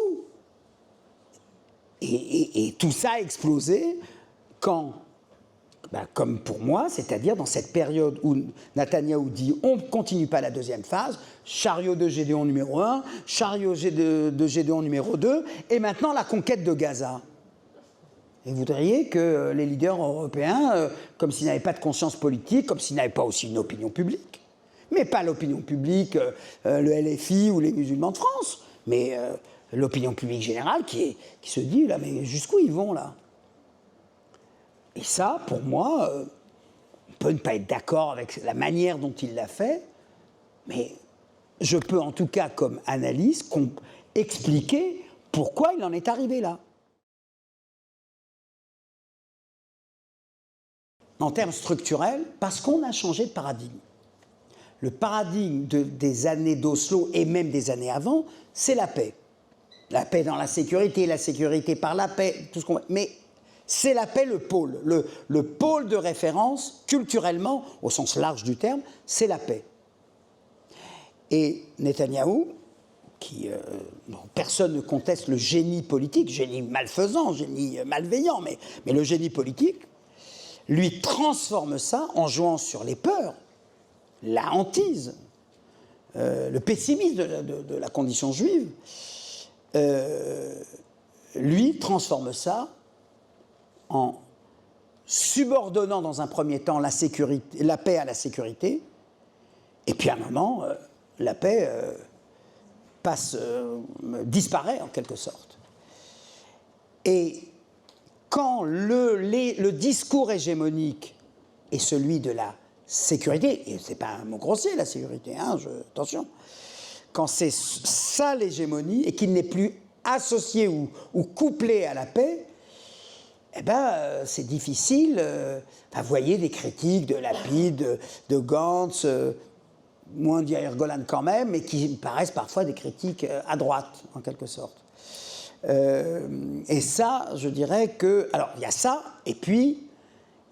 Et tout ça a explosé quand, comme pour moi, c'est-à-dire dans cette période où Netanyahou dit « On ne continue pas la deuxième phase », chariot de Gédéon numéro 1, chariot de Gédéon numéro 2, et maintenant la conquête de Gaza. Et vous voudriez que les leaders européens, comme s'ils n'avaient pas de conscience politique, comme s'ils n'avaient pas aussi une opinion publique, mais pas l'opinion publique, le LFI ou les musulmans de France, mais l'opinion publique générale qui se dit, là, mais jusqu'où ils vont, là? Et ça, pour moi, on peut ne pas être d'accord avec la manière dont il l'a fait, mais je peux en tout cas, comme analyse, expliquer pourquoi il en est arrivé là. En termes structurels, parce qu'on a changé de paradigme. Le paradigme des années d'Oslo et même des années avant, c'est la paix. La paix dans la sécurité par la paix, tout ce qu'on... Mais c'est la paix le pôle. Le pôle de référence, culturellement, au sens large du terme, c'est la paix. Et Netanyahou, personne ne conteste le génie politique, génie malfaisant, génie malveillant, mais le génie politique, lui transforme ça en jouant sur les peurs, la hantise, le pessimisme de la condition juive, lui transforme ça en subordonnant dans un premier temps la paix à la sécurité, et puis à un moment, la paix disparaît en quelque sorte. Et quand le discours hégémonique est celui de la sécurité, et ce n'est pas un mot grossier la sécurité, attention, quand c'est ça l'hégémonie et qu'il n'est plus associé ou couplé à la paix, eh ben, c'est difficile. Vous voyez des critiques de Lapid, de Gantz, moins d'Yair Golan quand même, mais qui paraissent parfois des critiques à droite, en quelque sorte. Et ça, je dirais que... Alors, il y a ça, et puis,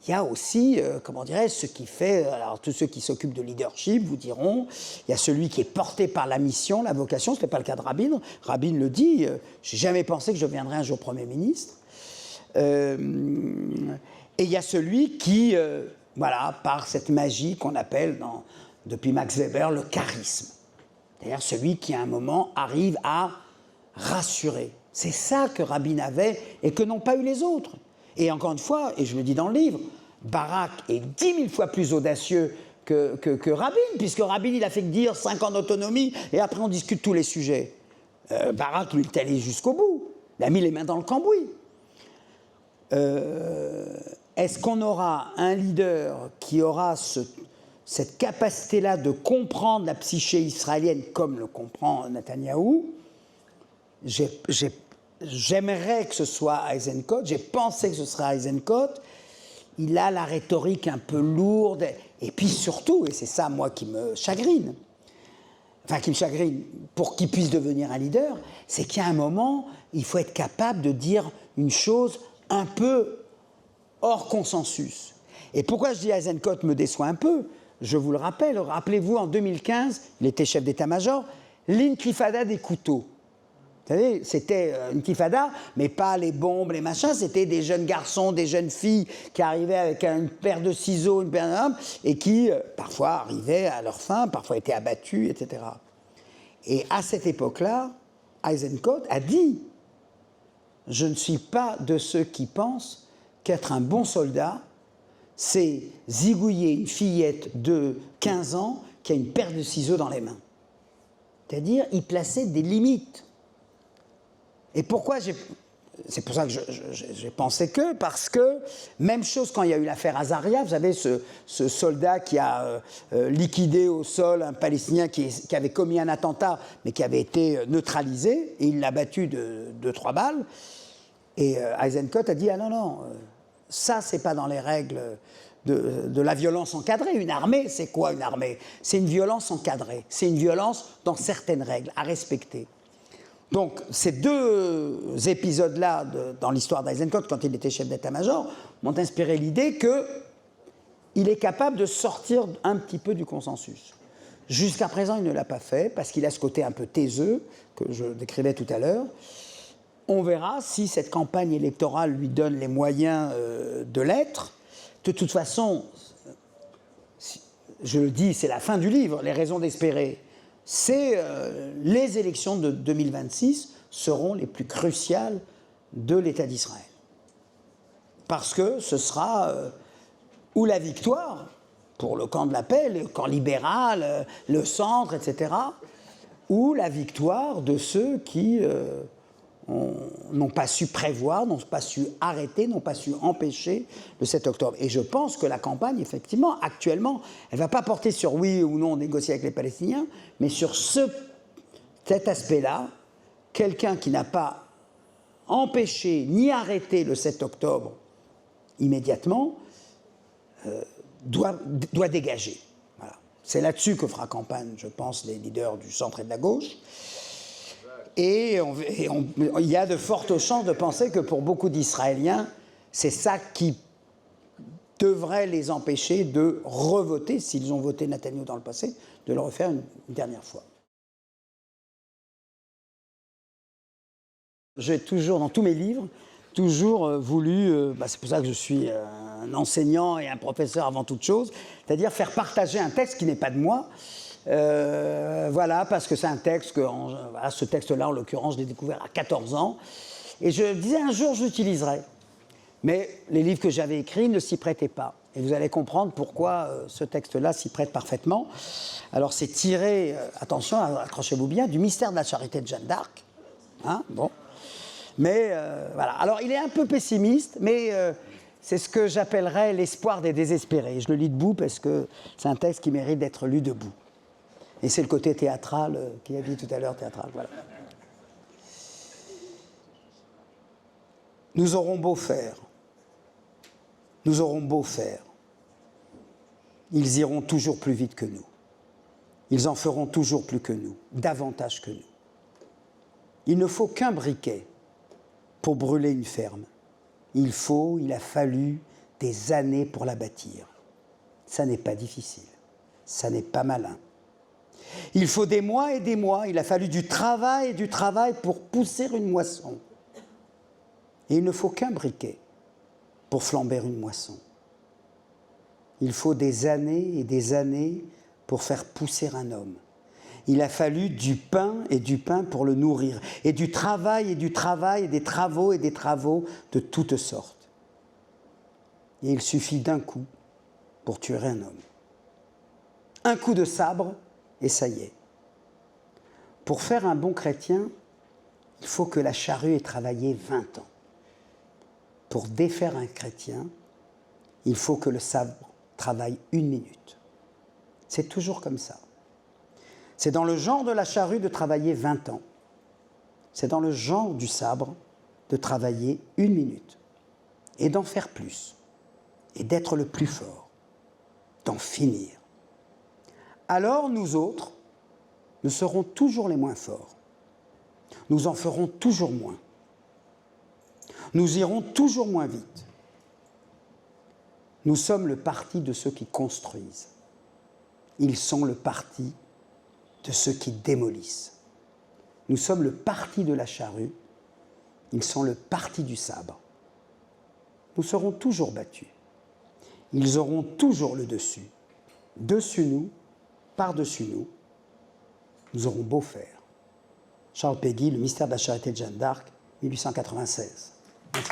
il y a aussi, comment dirais-je, ce qui fait... Alors, tous ceux qui s'occupent de leadership vous diront, il y a celui qui est porté par la mission, la vocation. Ce n'est pas le cas de Rabin. Rabin le dit, je n'ai jamais pensé que je deviendrais un jour Premier ministre. Et il y a celui qui, voilà, par cette magie qu'on appelle, depuis Max Weber, le charisme. C'est-à-dire celui qui, à un moment, arrive à rassurer. C'est ça que Rabin avait et que n'ont pas eu les autres. Et encore une fois, et je le dis dans le livre, Barak est 10 000 fois plus audacieux que Rabin, puisque Rabin, il a fait que dire 5 ans d'autonomie, et après on discute tous les sujets. Barak, lui, est allé jusqu'au bout. Il a mis les mains dans le cambouis. Est-ce qu'on aura un leader qui aura cette capacité-là de comprendre la psyché israélienne comme le comprend Netanyahou? J'aimerais que ce soit Eisenkot, j'ai pensé que ce serait Eisenkot. Il a la rhétorique un peu lourde, et puis surtout, et c'est ça moi qui me chagrine, pour qu'il puisse devenir un leader, c'est qu'il y a un moment, il faut être capable de dire une chose un peu hors consensus. Et pourquoi je dis Eisenkot me déçoit un peu? Je vous le rappelle, rappelez-vous, en 2015, il était chef d'état-major, l'intifada des couteaux. Vous savez, c'était une intifada, mais pas les bombes, les machins, c'était des jeunes garçons, des jeunes filles qui arrivaient avec une paire de ciseaux, une paire d'armes, et qui, parfois, arrivaient à leur fin, parfois étaient abattus, etc. Et à cette époque-là, Eisenkot a dit « Je ne suis pas de ceux qui pensent qu'être un bon soldat, c'est zigouiller une fillette de 15 ans qui a une paire de ciseaux dans les mains. » C'est-à-dire, il plaçait des limites. Et pourquoi c'est pour ça que j'ai pensé que, parce que, même chose quand il y a eu l'affaire Azaria, vous savez, ce soldat qui a liquidé au sol un Palestinien qui avait commis un attentat, mais qui avait été neutralisé, et il l'a battu de 3 balles. Et Eisenkot a dit « Ah non, ça, c'est pas dans les règles de la violence encadrée. Une armée, c'est quoi une armée? C'est une violence encadrée. C'est une violence dans certaines règles, à respecter. » Donc, ces 2 épisodes-là dans l'histoire d'Eisenkot, quand il était chef d'état-major, m'ont inspiré l'idée qu'il est capable de sortir un petit peu du consensus. Jusqu'à présent, il ne l'a pas fait, parce qu'il a ce côté un peu taiseux, que je décrivais tout à l'heure. On verra si cette campagne électorale lui donne les moyens de l'être. De toute façon, je le dis, c'est la fin du livre, les raisons d'espérer. C'est les élections de 2026 seront les plus cruciales de l'État d'Israël. Parce que ce sera ou la victoire pour le camp de la paix, le camp libéral, le centre, etc., ou la victoire de ceux qui n'ont pas su prévoir, n'ont pas su arrêter, n'ont pas su empêcher le 7 octobre. Et je pense que la campagne, effectivement, actuellement, elle ne va pas porter sur oui ou non négocier avec les Palestiniens, mais sur cet aspect-là, quelqu'un qui n'a pas empêché ni arrêté le 7 octobre immédiatement, doit dégager. Voilà. C'est là-dessus que fera campagne, je pense, les leaders du centre et de la gauche. Et il y a de fortes chances de penser que pour beaucoup d'Israéliens, c'est ça qui devrait les empêcher de revoter, s'ils ont voté Netanyahou dans le passé, de le refaire une dernière fois. J'ai toujours, dans tous mes livres, voulu, c'est pour ça que je suis un enseignant et un professeur avant toute chose, c'est-à-dire faire partager un texte qui n'est pas de moi. Voilà, parce que c'est un texte que, ce texte-là, en l'occurrence, je l'ai découvert à 14 ans. Et je disais, un jour, je l'utiliserai. Mais les livres que j'avais écrits ne s'y prêtaient pas. Et vous allez comprendre pourquoi ce texte-là s'y prête parfaitement. Alors, c'est tiré, attention, accrochez-vous bien, du mystère de la charité de Jeanne d'Arc. Hein, bon. Mais, voilà. Alors, il est un peu pessimiste, mais c'est ce que j'appellerais l'espoir des désespérés. Je le lis debout parce que c'est un texte qui mérite d'être lu debout. Et c'est le côté théâtral qui a dit tout à l'heure, théâtral, voilà. Nous aurons beau faire, ils iront toujours plus vite que nous. Ils en feront toujours plus que nous, davantage que nous. Il ne faut qu'un briquet pour brûler une ferme. Il a fallu des années pour la bâtir. Ça n'est pas difficile, ça n'est pas malin. Il faut des mois et des mois, il a fallu du travail et du travail pour pousser une moisson. Et il ne faut qu'un briquet pour flamber une moisson. Il faut des années et des années pour faire pousser un homme. Il a fallu du pain et du pain pour le nourrir, et du travail et du travail, et des travaux de toutes sortes. Et il suffit d'un coup pour tuer un homme. Un coup de sabre, et ça y est. Pour faire un bon chrétien, il faut que la charrue ait travaillé 20 ans. Pour défaire un chrétien, il faut que le sabre travaille 1 minute. C'est toujours comme ça. C'est dans le genre de la charrue de travailler 20 ans. C'est dans le genre du sabre de travailler 1 minute. Et d'en faire plus. Et d'être le plus fort. D'en finir. Alors nous autres, nous serons toujours les moins forts. Nous en ferons toujours moins. Nous irons toujours moins vite. Nous sommes le parti de ceux qui construisent. Ils sont le parti de ceux qui démolissent. Nous sommes le parti de la charrue. Ils sont le parti du sabre. Nous serons toujours battus. Ils auront toujours le dessus. Dessus nous, par-dessus nous, nous aurons beau faire. Charles Péguy, Le mystère de la charité de Jeanne d'Arc, 1896. Merci.